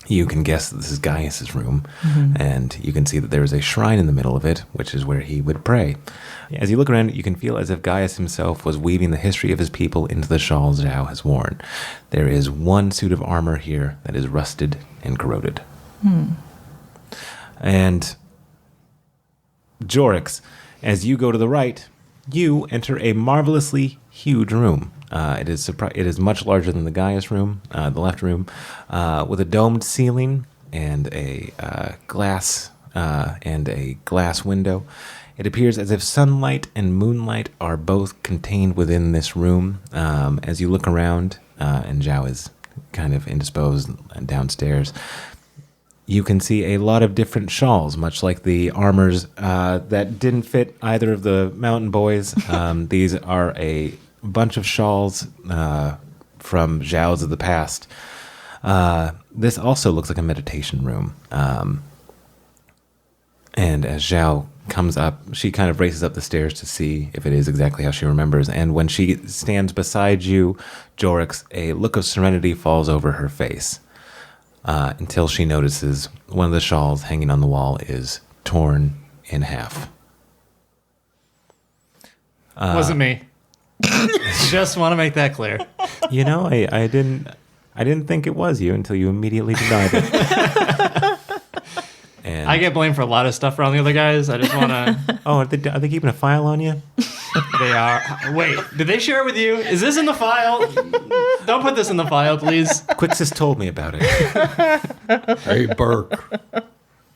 You can guess that this is Gaius's room, and you can see that there is a shrine in the middle of it, which is where he would pray. As you look around, you can feel as if Gaius himself was weaving the history of his people into the shawls Zhao has worn. There is one suit of armor here that is rusted and corroded. And Jorix, as you go to the right, you enter a marvelously huge room. It is much larger than the Gaius room, the left room, with a domed ceiling and a glass window. It appears as if sunlight and moonlight are both contained within this room. As you look around, and Zhao is kind of indisposed downstairs, you can see a lot of different shawls, much like the armors that didn't fit either of the mountain boys. These are a bunch of shawls from Zhao's of the past. This also looks like a meditation room. And as Zhao comes up, she kind of races up the stairs to see if it is exactly how she remembers. And when she stands beside you, Jorix, a look of serenity falls over her face. Until she notices one of the shawls hanging on the wall is torn in half.
Wasn't me. Just want to make that clear.
You know, I didn't I didn't think it was you until you immediately denied it. And
I get blamed for a lot of stuff around the other guys. I just want to.
oh, are they keeping a file on you?
They are. Wait, did they share it with you? Is this in the file? Don't put this in the file, please.
Quixis told me about it.
Hey, Burke.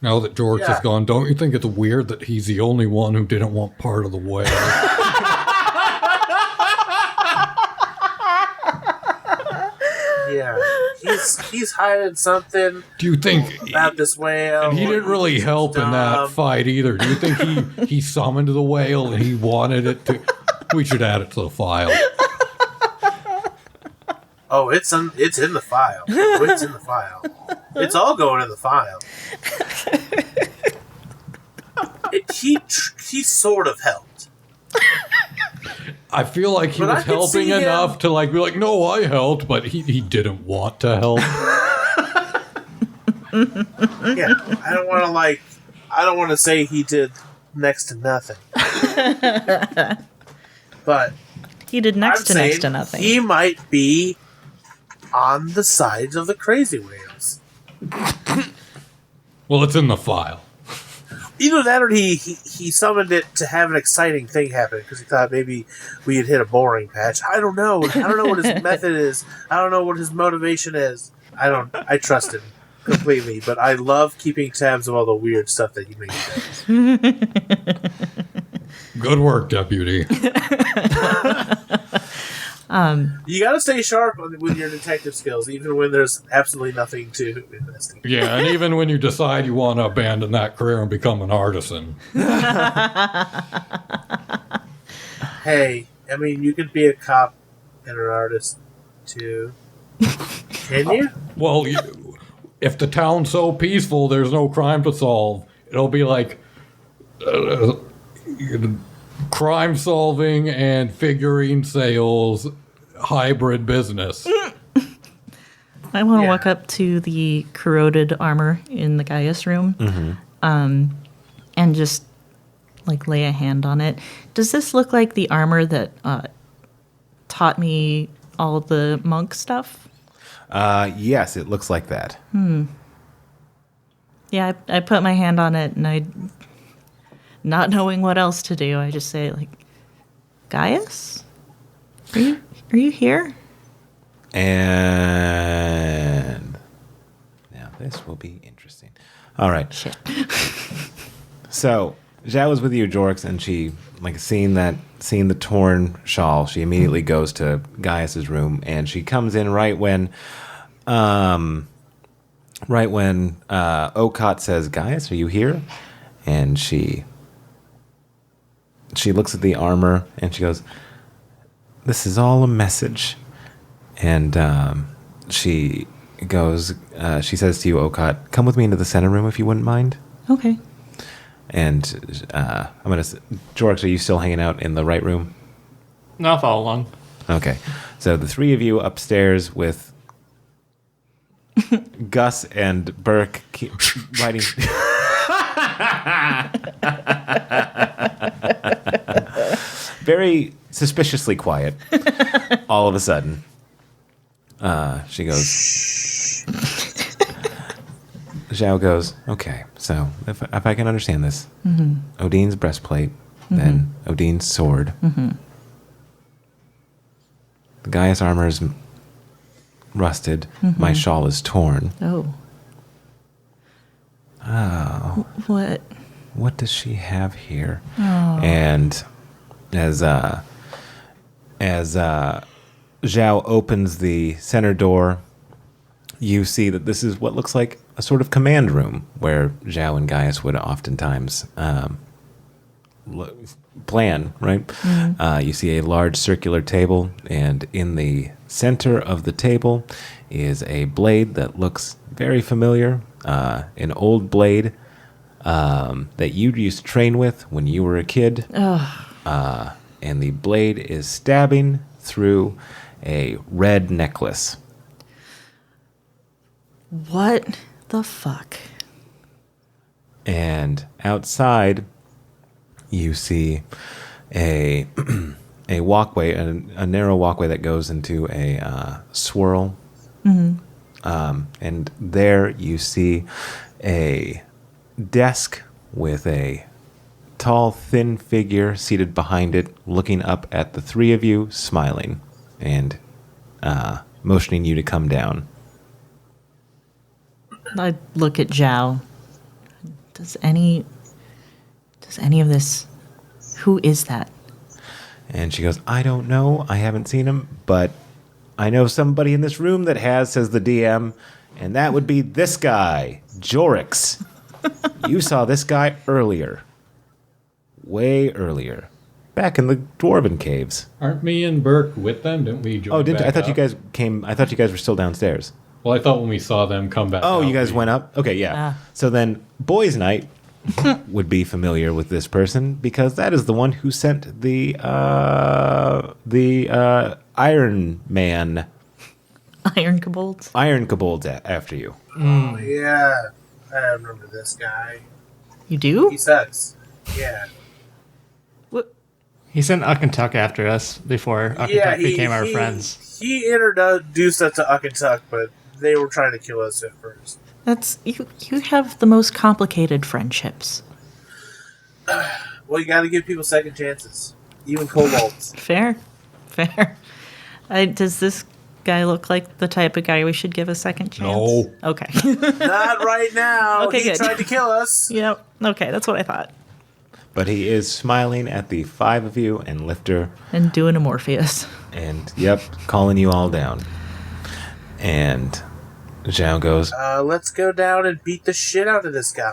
Now that George is gone, don't you think it's weird that he's the only one who didn't want part of the whale?
Yeah, he's hiding something.
Do you think
about this whale?
And he didn't really help in that fight either. Do you think he summoned the whale and he wanted it to? We should add it to the file.
Oh, it's in the file. It's in the file. It's all going in the file. He sort of helped.
I feel like he was helping enough to like be like, no, I helped, but he didn't want to help.
Yeah, I don't want to say he did next to nothing. But
he did next to nothing.
He might be on the sides of the crazy whales.
Well, it's in the file.
Either that or he summoned it to have an exciting thing happen because he thought maybe we had hit a boring patch. I don't know. I don't know what his method is. I don't know what his motivation is. I trust him completely, but I love keeping tabs of all the weird stuff that he makes.
Good work, Deputy.
You gotta stay sharp with your detective skills, even when there's absolutely nothing to investigate.
Yeah, and even when you decide you want to abandon that career and become an artisan.
Hey, I mean, you could be a cop and an artist, too. Can you?
Well, if the town's so peaceful, there's no crime to solve. It'll be like crime solving and figurine sales hybrid business.
I want to walk up to the corroded armor in the Gaius room, and just like lay a hand on it. Does this look like the armor that taught me all the monk stuff?
Yes, it looks like that.
Yeah, I put my hand on it, and not knowing what else to do, I just say, like, Gaius? Are you here?
And now this will be interesting. All right.
Shit.
So Zhao was with you, Jorix, and she, like, seeing the torn shawl, she immediately goes to Gaius's room, and she comes in right when Okot says, "Gaius, are you here?" And she looks at the armor and she goes, "This is all a message." And she says to you, Okot, "Come with me into the center room if you wouldn't mind."
Okay.
And Jorix, are you still hanging out in the right room?
No, I'll follow along.
Okay. So the three of you upstairs with Gus and Burke keep writing. Very suspiciously quiet. All of a sudden, she goes. Zhao goes, "Okay, so if I can understand this, Odine's breastplate, then Odine's sword. The Gaius armor is rusted. My shawl is torn.
Oh.
Oh. What does she have here?"
Oh.
And as Zhao opens the center door, you see that this is what looks like a sort of command room where Zhao and Gaius would oftentimes plan, right? You see a large circular table, and in the center of the table is a blade that looks very familiar, an old blade that you used to train with when you were a kid. And the blade is stabbing through a red necklace.
What the fuck?
And outside, you see a walkway, a narrow walkway that goes into a swirl And there you see a desk with a tall, thin figure seated behind it, looking up at the three of you, smiling, and motioning you to come down.
I look at Zhao. Does any of this... Who is that?
And she goes, I don't know. I haven't seen him, but I know somebody in this room that has, says the DM, and that would be this guy, Jorix. You saw this guy earlier. Way earlier. Back in the Dwarven caves.
Aren't me and Burke with them? Didn't we join
Oh, didn't I
back
thought you
up?
guys came, I thought you guys were still downstairs.
Well, I thought when we saw them come back
Oh,
out,
you guys
we-
went up? Okay, yeah. So then Boys Night would be familiar with this person because that is the one who sent the Iron Man,
Iron kobolds?
Iron Kobolds after you.
Oh, yeah. I remember this guy.
You do?
He sucks. Yeah.
What?
He sent Uckentuck after us before Uckentuck became our friends.
He introduced us to Uckentuck, but they were trying to kill us at first.
That's... You have the most complicated friendships.
Well, you gotta give people second chances. Even kobolds.
Fair. Does this guy look like the type of guy we should give a second chance?
No.
Okay.
Not right now.
Okay,
He
good.
tried to kill us.
Yep. Okay, that's what I thought.
But he is smiling at the five of you and Lifter
And doing a Morpheus.
and, yep, calling you all down. And Zhao goes,
Let's go down and beat the shit out of this guy.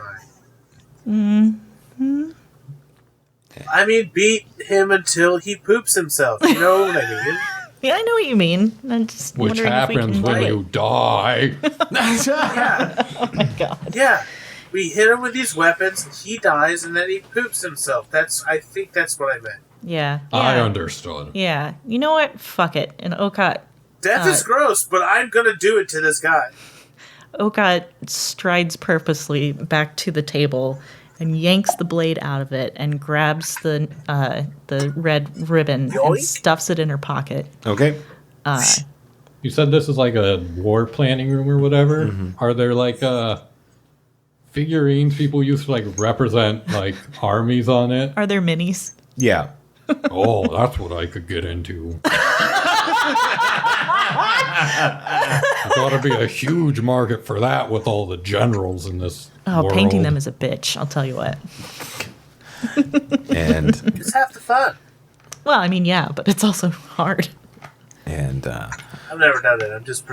I mean, beat him until he poops himself. You know what I mean?
Yeah, I know what you mean. I'm just
Which
wondering if we
happens
can
when
do
you
it.
die.
Yeah.
Oh my god.
Yeah. We hit him with these weapons, he dies, and then he poops himself. I think that's what I meant.
Yeah.
I
yeah.
understood.
Yeah. You know what? Fuck it. And Okot
Death is gross, but I'm gonna do it to this guy.
strides purposely back to the table and yanks the blade out of it and grabs the red ribbon and
Yoink.
stuffs it in her pocket.
okay.
You said this is like a war planning room or whatever. Are there like figurines people used to like represent like armies on it?
Are there minis?
Yeah.
Oh, that's what I could get into. There's got to be a huge market for that with all the generals in this
Oh,
world.
painting them is a bitch, I'll tell you what.
And,
It's half the fun.
Well, I mean, yeah, but it's also hard.
and,
I've never done it. I'm just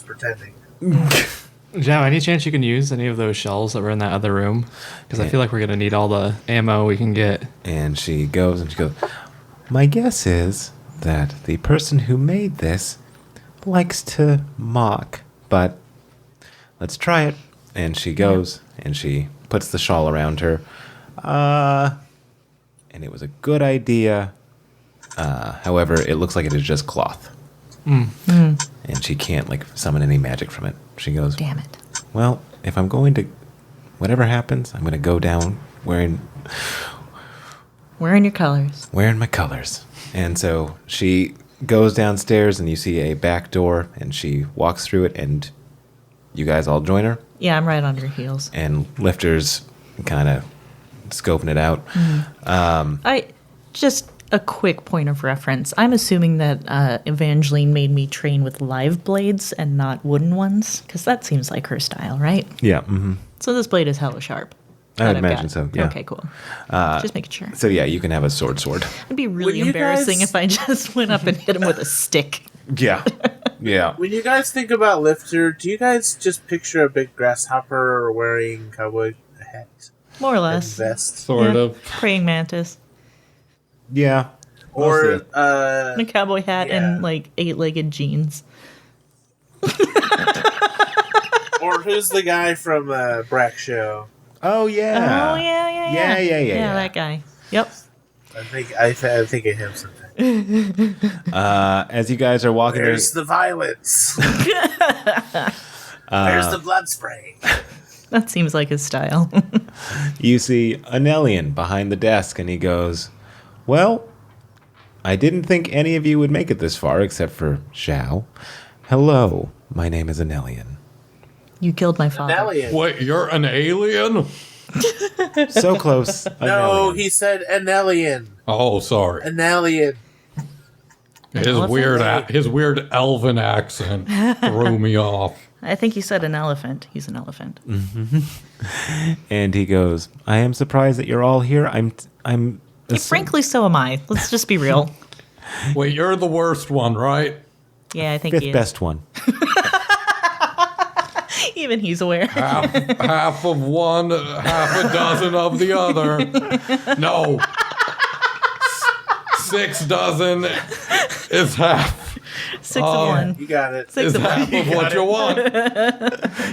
pretending.
Zhao, any chance you can use any of those shells that were in that other room? Because I feel like we're going to need all the ammo we can get.
and she goes, my guess is that the person who made this likes to mock, but let's try it. And she goes, and she puts the shawl around her. And it was a good idea. However, it looks like it is just cloth. And she can't, like, summon any magic from it. She goes,
Damn it.
well, if I'm going to, whatever happens, I'm going to go down wearing
Wearing your colors.
my colors. And so she goes downstairs, and you see a back door, and she walks through it, and you guys all join her.
Yeah, I'm right on her heels.
And Lifter's kind of scoping it out.
Just a quick point of reference. I'm assuming that Evangeline made me train with live blades and not wooden ones, because that seems like her style, right?
Yeah. Mm-hmm.
So this blade is hella sharp.
I
that
would
I've
imagine
got.
so, yeah.
Okay, cool. Just making sure.
So yeah, you can have a sword.
It'd be really
you
embarrassing
guys-
if I just went up and hit him with a stick.
Yeah. Yeah.
When you guys think about Lifter, do you guys just picture a big grasshopper wearing cowboy hat
More or
and
less.
vest?
Sort
Yeah.
of.
Praying mantis.
Yeah.
Or,
And a cowboy hat
Yeah.
and like 8-legged jeans.
or who's the guy from Brack Show?
Oh yeah.
Oh, yeah.
Yeah.
that guy. Yep.
I think of him sometimes.
As you guys are walking,
There's the violence. There's the blood spray.
That seems like his style.
you see Anelian behind the desk, and he goes, well, I didn't think any of you would make it this far except for Zhao. Hello, my name is Anelian.
You killed my father.
Anelian.
Wait, you're an alien?
So close.
No,
Anelian.
he said Anelian.
Oh, sorry.
Anelian.
His weird elven accent threw me off.
I think he said an elephant. He's an elephant.
And he goes, I am surprised that you're all here. I'm
Frankly, so am I. Let's just be real.
Wait, you're the worst one, right?
Yeah, I think he
fifth
is.
best one.
Even he's aware.
Half of one, half a dozen of the other. No. 6 dozen is half.
6 of one.
You got it.
6
Is
of one.
half of what you want.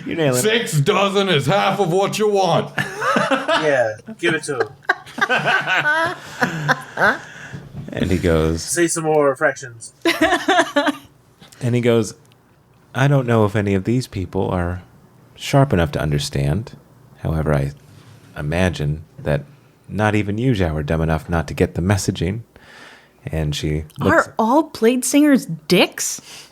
You're nailing it.
6 dozen is half of what you want.
Yeah, give it to him.
And he goes,
Say some more fractions.
and he goes, I don't know if any of these people are sharp enough to understand. However, I imagine that not even you, Zhao, are dumb enough not to get the messaging. And she looks,
Are all blade singers dicks?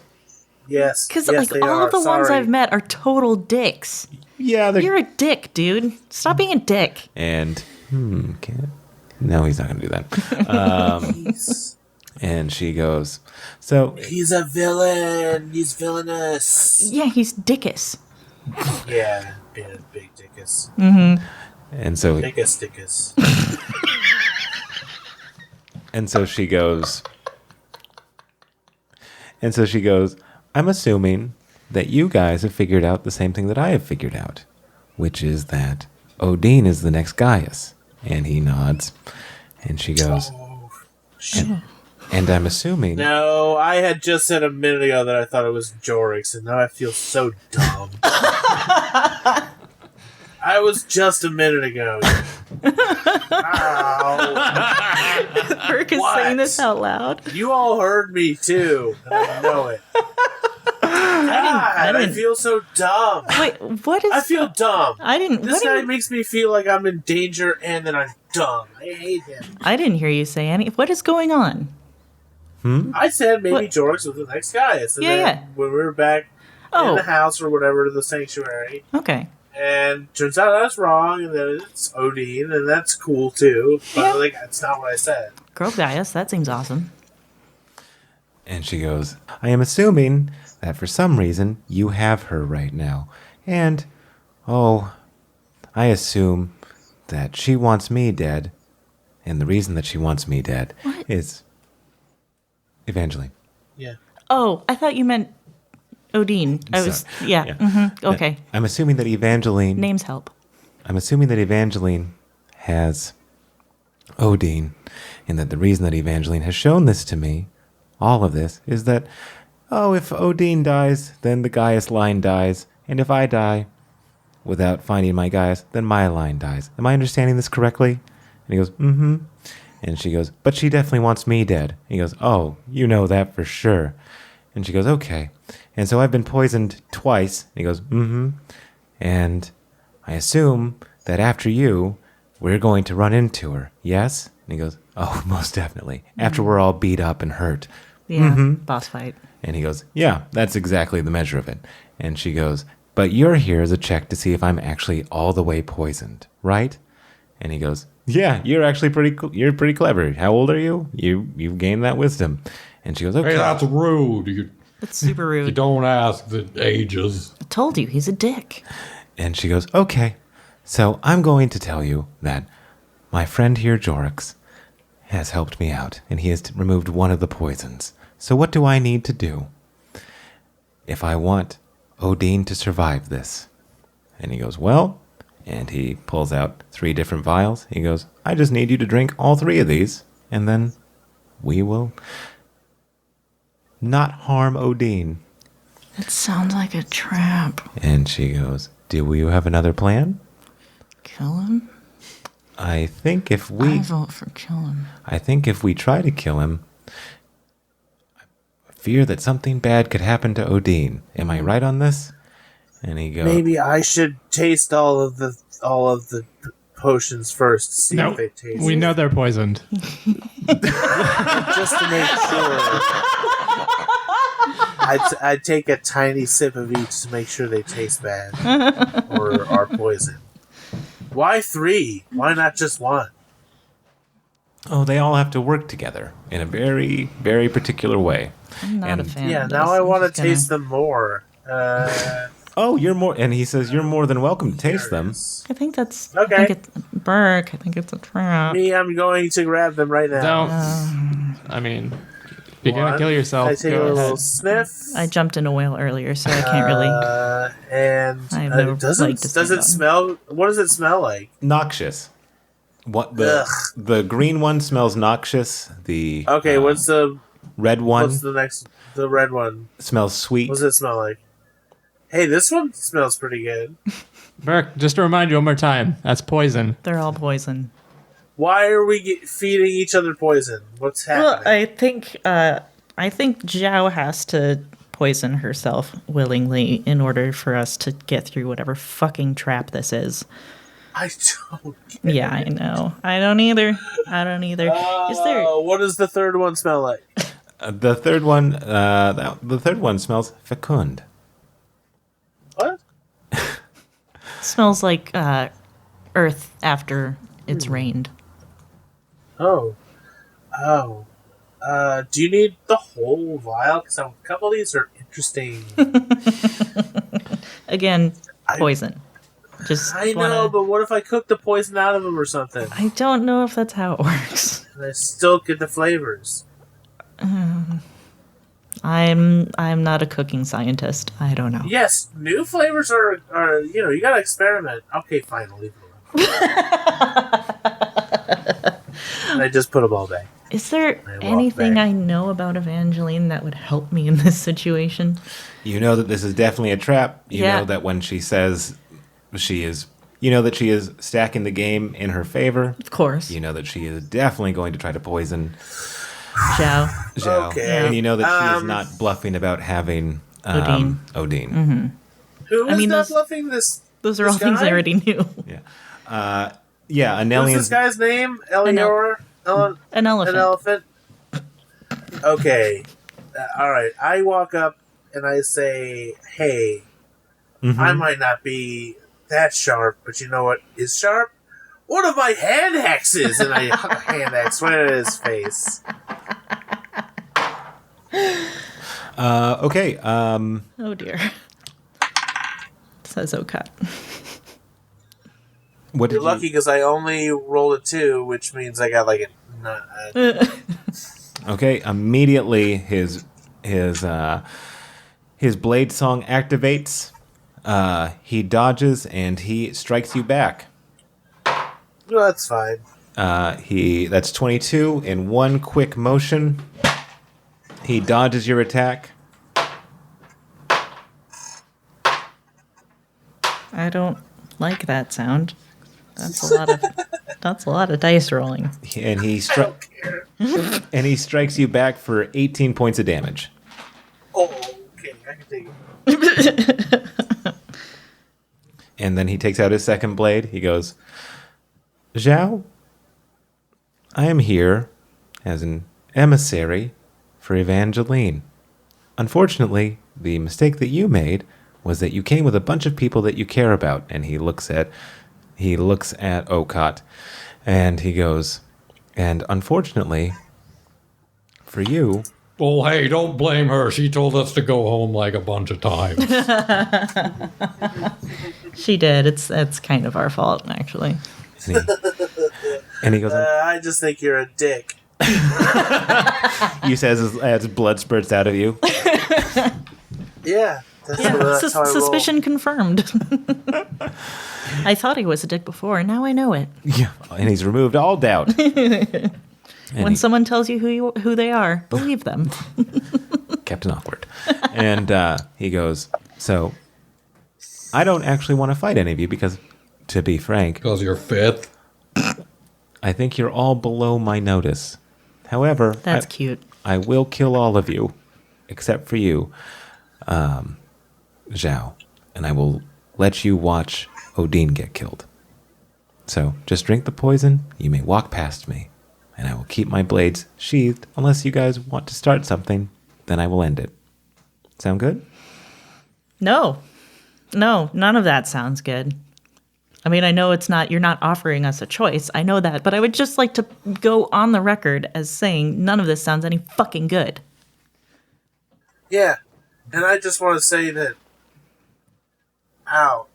Yes.
Because
yes, they
all
are.
of the ones
Sorry.
I've met are total dicks.
yeah, they're...
You're a dick, dude. Stop being a dick.
And, no, he's not going to do that.
He's,
And she goes, so,
he's a villain. He's villainous.
Yeah, he's dickus.
Yeah, being a big dickus.
and so,
Dickus.
and so she goes, I'm assuming that you guys have figured out the same thing that I have figured out, which is that Odin is the next Gaius. And he nods, and she goes, and I'm assuming,
No, I had just said a minute ago that I thought it was Jorix, and now I feel so dumb. I was just a minute ago. Ow.
Burke is
What?
saying this out loud.
You all heard me too, and I know it. God, I feel so dumb.
Wait, what is...
I feel dumb.
I didn't...
This
what
guy
did-
makes me feel like I'm in danger, and then I'm dumb. I hate him.
I didn't hear you say any... What is going on?
I said maybe
What?
Jorix was the next guy. And
Yeah,
then
yeah.
when we were back in
Oh,
the house or whatever, the sanctuary,
okay.
and turns out I was wrong, and then it's Odin, and that's cool too. But
Yeah.
like, that's not what I said.
Girl Gaius, that seems awesome.
and she goes, I am assuming that for some reason you have her right now. And, I assume that she wants me dead. And the reason that she wants me dead is Evangeline.
Yeah.
Oh, I thought you meant Odin. I was... Yeah.
Yeah.
Okay.
I'm assuming that Evangeline...
Names help.
I'm assuming that Evangeline has Odin, and that the reason that Evangeline has shown this to me, all of this, is that, if Odin dies, then the Gaius line dies, and if I die without finding my Gaius, then my line dies. Am I understanding this correctly? And he goes, mm-hmm. And she goes, but she definitely wants me dead. And he goes, oh, you know that for sure. And she goes, okay. And so I've been poisoned twice. And he goes, mm-hmm. And I assume that after you, we're going to run into her. Yes? And he goes, oh, most definitely. After we're all beat up and hurt.
Yeah, boss fight.
And he goes, yeah, that's exactly the measure of it. And she goes, but you're here as a check to see if I'm actually all the way poisoned, right? And he goes, yeah, you're actually you're pretty clever. How old are you? You've gained that wisdom. And she goes, okay.
Hey, that's rude.
That's super
You
rude.
don't ask the ages.
I told you, he's a dick.
And she goes, okay. So I'm going to tell you that my friend here, Jorix, has helped me out, and he has removed one of the poisons. So what do I need to do if I want Odin to survive this? And he goes, well, and he pulls out 3 different vials. He goes, I just need you to drink all 3 of these, and then we will not harm Odin.
That sounds like a trap.
And she goes, do you have another plan?
Kill him?
I think if
I
we
vote for kill him.
try to kill him, I fear that something bad could happen to Odin. Am I right on this? And he goes,
Maybe I should taste all of the potions first to see
No,
if they taste.
we know they're poisoned.
just to make sure. I'd take a tiny sip of each to make sure they taste bad or are poison. Why 3? Why not just 1?
Oh, they all have to work together in a very, very particular way.
I'm not a fan.
Yeah,
of
now
this.
I
I'm
want to
just gonna-
taste them more.
Oh, you're more, and he says you're more than welcome to taste them.
I think that's.
Okay.
I think it's Burke. I think it's a trap.
Me, I'm going to grab them right now.
Don't. I mean, if you're gonna
One,
kill yourself,
I take a
go
little
ahead.
sniff.
I jumped in a whale earlier, so I can't really.
And
I have no
does
leg
it
to stand on.
smell? What does it smell like?
Noxious. What
Ugh.
the green one smells noxious. The
Okay, what's the
red one
what's the next? The red one.
smells sweet.
What does it smell like? Hey, this one smells pretty good.
Burke, just to remind you one more time, that's poison.
They're all poison.
Why are we feeding each other poison? What's happening?
Well, I think Zhao has to poison herself willingly in order for us to get through whatever fucking trap this is.
I don't.
Yeah, I know. I don't either. Is there?
What does the third one smell like?
The third one, the third one smells fecund.
What?
Smells like earth after it's rained.
Oh. Do you need the whole vial? Because a couple of these are interesting.
Again, poison. Just
I know, but what if I cook the poison out of them or something?
I don't know if that's how it works.
And I still get the flavors.
I'm not a cooking scientist. I don't know.
Yes, new flavors are you gotta experiment. Okay, fine, I'll leave it alone. And I just put them all back.
Is there
walk
anything
back.
I know about Evangeline that would help me in this situation?
You know that this is definitely a trap. You
Yeah.
know that when she says she is, you know that she is stacking the game in her favor.
Of course.
You know that she is definitely going to try to poison
Zhao.
Zhao.
Okay.
And you know that she is not bluffing about having
Odin.
Odin.
Who is
mean,
not
those-
bluffing this?
Those are all
This
things I
guy?
already knew.
Yeah,
What's
Anelian's
this guy's name? Elior?
An elephant.
An elephant? Okay. All right. I walk up and I say, hey, I might not be that sharp, but you know what is sharp? One of my hand axes! And I hand axe right at his face.
okay.
Oh dear. Says Okat.
What did
You're lucky because I only rolled a 2, which means I got like a...
Okay, immediately his blade song activates. He dodges and he strikes you back.
No, that's fine.
That's 22 in one quick motion. He dodges your attack.
I don't like that sound. That's a lot of dice rolling.
And he
I don't care.
and he strikes you back for 18 points of damage.
Oh, okay. I can take it.
And then he takes out his second blade. He goes, Zhao, I am here as an emissary for Evangeline. Unfortunately, the mistake that you made was that you came with a bunch of people that you care about. And he looks at Okat and he goes, and unfortunately for you,
Oh, hey, don't blame her. She told us to go home like a bunch of times.
She did. It's kind of our fault, actually.
and he goes,
I just think you're a dick.
you says as blood spurts out of you.
Yeah. That's how I roll.
Suspicion confirmed. I thought he was a dick before. Now I know it.
Yeah, and he's removed all doubt. And
When
he-
someone tells you who they are, believe them.
Captain Awkward. And he goes, so I don't actually want to fight any of you because, to be frank,
Because you're fifth.
I think you're all below my notice. However,
That's cute.
I will kill all of you, except for you, Zhao, and I will let you watch Odin get killed. So just drink the poison. You may walk past me, and I will keep my blades sheathed unless you guys want to start something. Then I will end it. Sound good?
No, none of that sounds good. I mean, I know you're not offering us a choice. I know that, but I would just like to go on the record as saying none of this sounds any fucking good.
Yeah, and I just want to say that. Ow.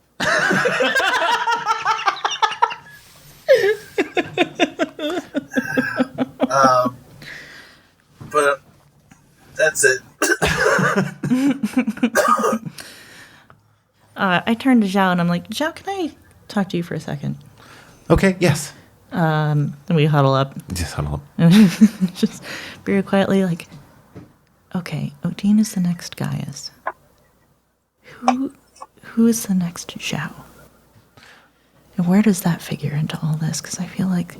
But that's it.
I turned to Zhao and I'm like, Zhao, can I talk to you for a second?
Okay, yes.
And we huddle up.
Just huddle up.
Just very quietly, like, okay, Odin is the next Gaius. Who is the next Zhao? And where does that figure into all this? Because I feel like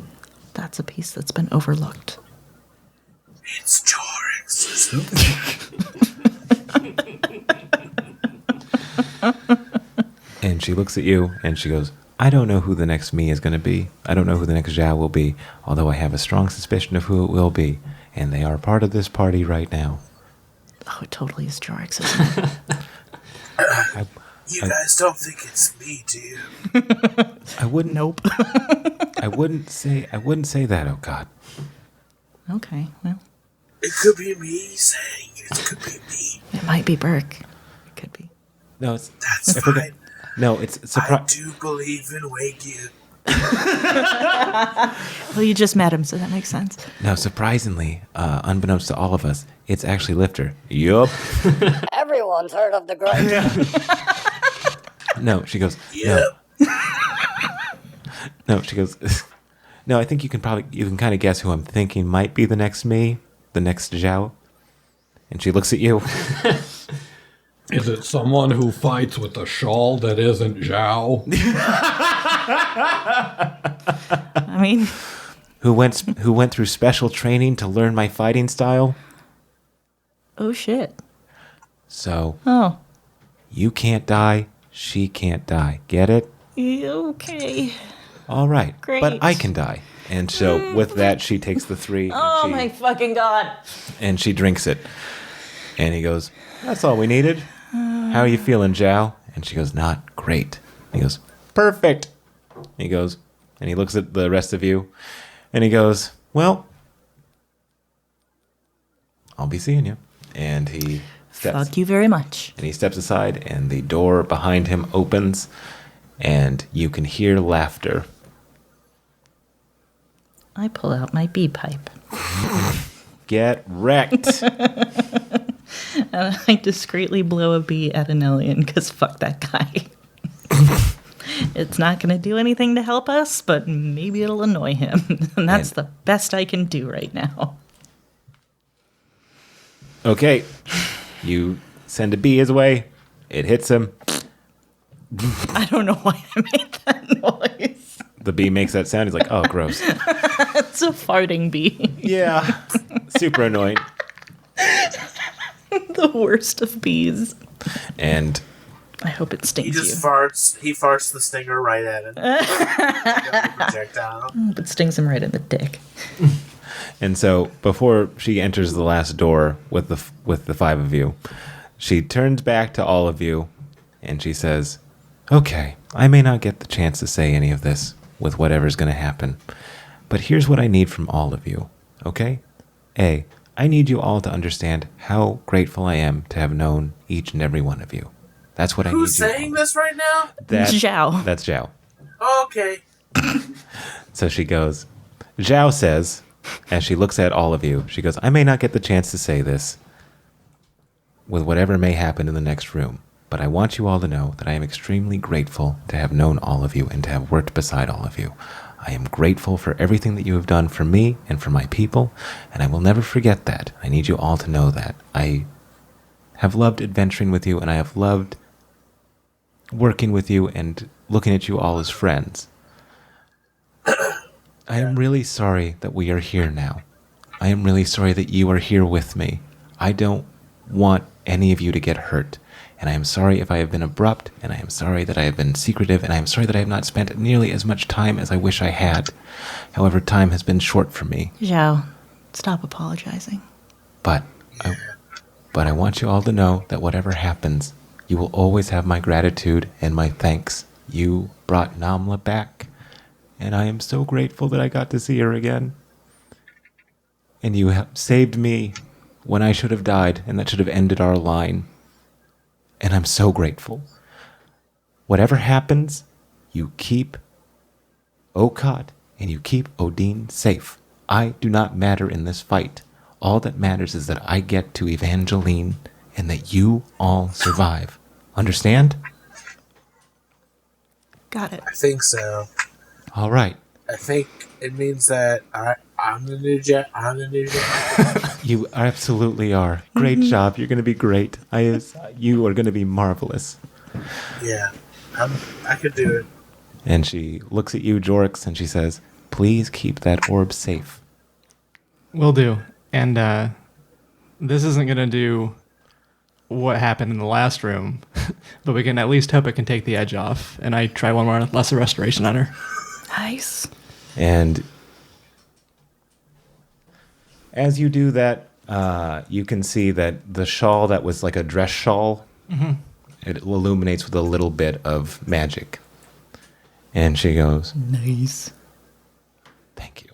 that's a piece that's been overlooked.
It's Jorix.
And she looks at you and she goes, I don't know who the next me is going to be. I don't know who the next Zhao will be, although I have a strong suspicion of who it will be. And they are part of this party right now.
Oh, it totally is Jorix, isn't it?
You guys don't think it's me, do you?
I wouldn't.
Nope.
I wouldn't say that. Oh God.
Okay, well,
It could be me saying it could be me.
it might be Burke. It could be.
No, it's
That's
I forget-
fine.
No, it's
I
surprise.
do believe in Wagyu.
Well, you just met him, so that makes sense.
No, surprisingly, unbeknownst to all of us, it's actually Lifter. Yup.
Everyone's heard of the great.
No, she goes.
Yep.
No, she goes. No, I think you can kind of guess who I'm thinking might be the next me, the next Zhao. And she looks at you.
Is it someone who fights with a shawl that isn't Zhao?
I mean,
who went through special training to learn my fighting style.
oh shit.
So
Oh,
you can't die, she can't die. Get it?
okay.
All right.
Great.
But I can die. And so with that, she takes the 3
Oh
and,
my fucking god.
and she drinks it. And he goes, that's all we needed. How are you feeling, Zhao? And she goes, not great. He goes, perfect. He goes, and he looks at the rest of you, and he goes, well, I'll be seeing you. And he steps.
Fuck you very much.
And he steps aside, and the door behind him opens, and you can hear laughter.
I pull out my bee pipe.
Get wrecked.
And I discreetly blow a bee at an alien, because fuck that guy. It's not going to do anything to help us, but maybe it'll annoy him. And that's the best I can do right now.
Okay. You send a bee his way. It hits him.
I don't know why I made that noise.
The bee makes that sound. He's like, oh, gross.
It's a farting bee.
Yeah. Super annoying.
The worst of bees.
And
I hope it
He
stings
just
you.
farts. He farts the stinger right at him. Projectile.
It stings him right in the dick.
And so before she enters the last door with the 5 of you, she turns back to all of you and she says, okay, I may not get the chance to say any of this with whatever's going to happen, but here's what I need from all of you, okay? A, I need you all to understand how grateful I am to have known each and every one of you. That's what
Who's
I need you
saying
all.
this right now?
Zhao.
That's Zhao.
Okay.
So she goes, Zhao says, as she looks at all of you, she goes, I may not get the chance to say this with whatever may happen in the next room, but I want you all to know that I am extremely grateful to have known all of you and to have worked beside all of you. I am grateful for everything that you have done for me and for my people, and I will never forget that. I need you all to know that. I have loved adventuring with you, and I have loved working with you and looking at you all as friends. I am really sorry that we are here now. I am really sorry that you are here with me. I don't want any of you to get hurt. And I am sorry if I have been abrupt, and I am sorry that I have been secretive, and I am sorry that I have not spent nearly as much time as I wish I had. However, time has been short for me.
Zhao, stop apologizing.
But But I want you all to know that whatever happens, you will always have my gratitude and my thanks. You brought Namla back, and I am so grateful that I got to see her again. And you have saved me when I should have died, and that should have ended our line. And I'm so grateful. Whatever happens, you keep Okot and you keep Odin safe. I do not matter in this fight. All that matters is that I get to Evangeline and that you all survive. Understand?
Got it.
I think so.
All right.
I think it means that I'm the new Jack. I'm the new Jack.
You absolutely are. Great job. You're going to be great. You are going to be marvelous.
Yeah, I could do it.
And she looks at you, Jorix, and she says, please keep that orb safe.
Will do. And this isn't going to do what happened in the last room, but we can at least hope it can take the edge off. And I try one more lesser restoration on her.
Nice.
And as you do that, you can see that the shawl that was like a dress shawl, it illuminates with a little bit of magic. And she goes,
Nice.
thank you.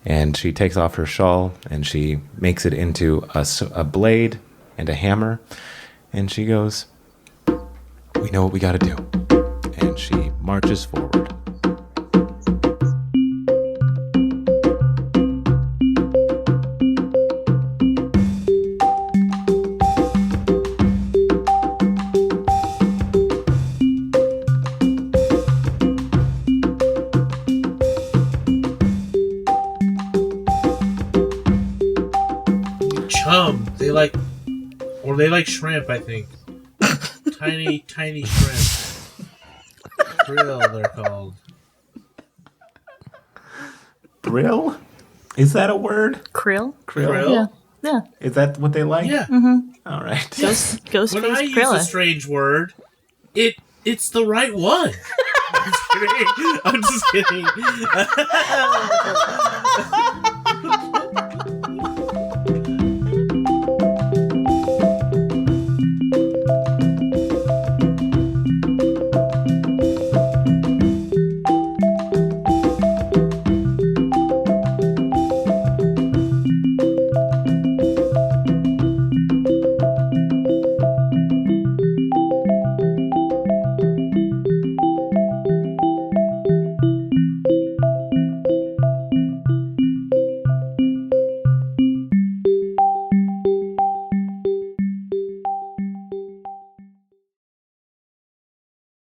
And she takes off her shawl and she makes it into a blade and a hammer. And she goes, we know what we got to do. And she marches forward.
They like shrimp, I think. Tiny shrimp. Krill, they're called.
Brill? Is that a word?
Krill?
Krill?
Yeah. Yeah.
Is that what they like?
Yeah.
All right.
Ghost
When I
face
use a
Krilla.
strange word, it's the right one. I'm just kidding. I'm just kidding.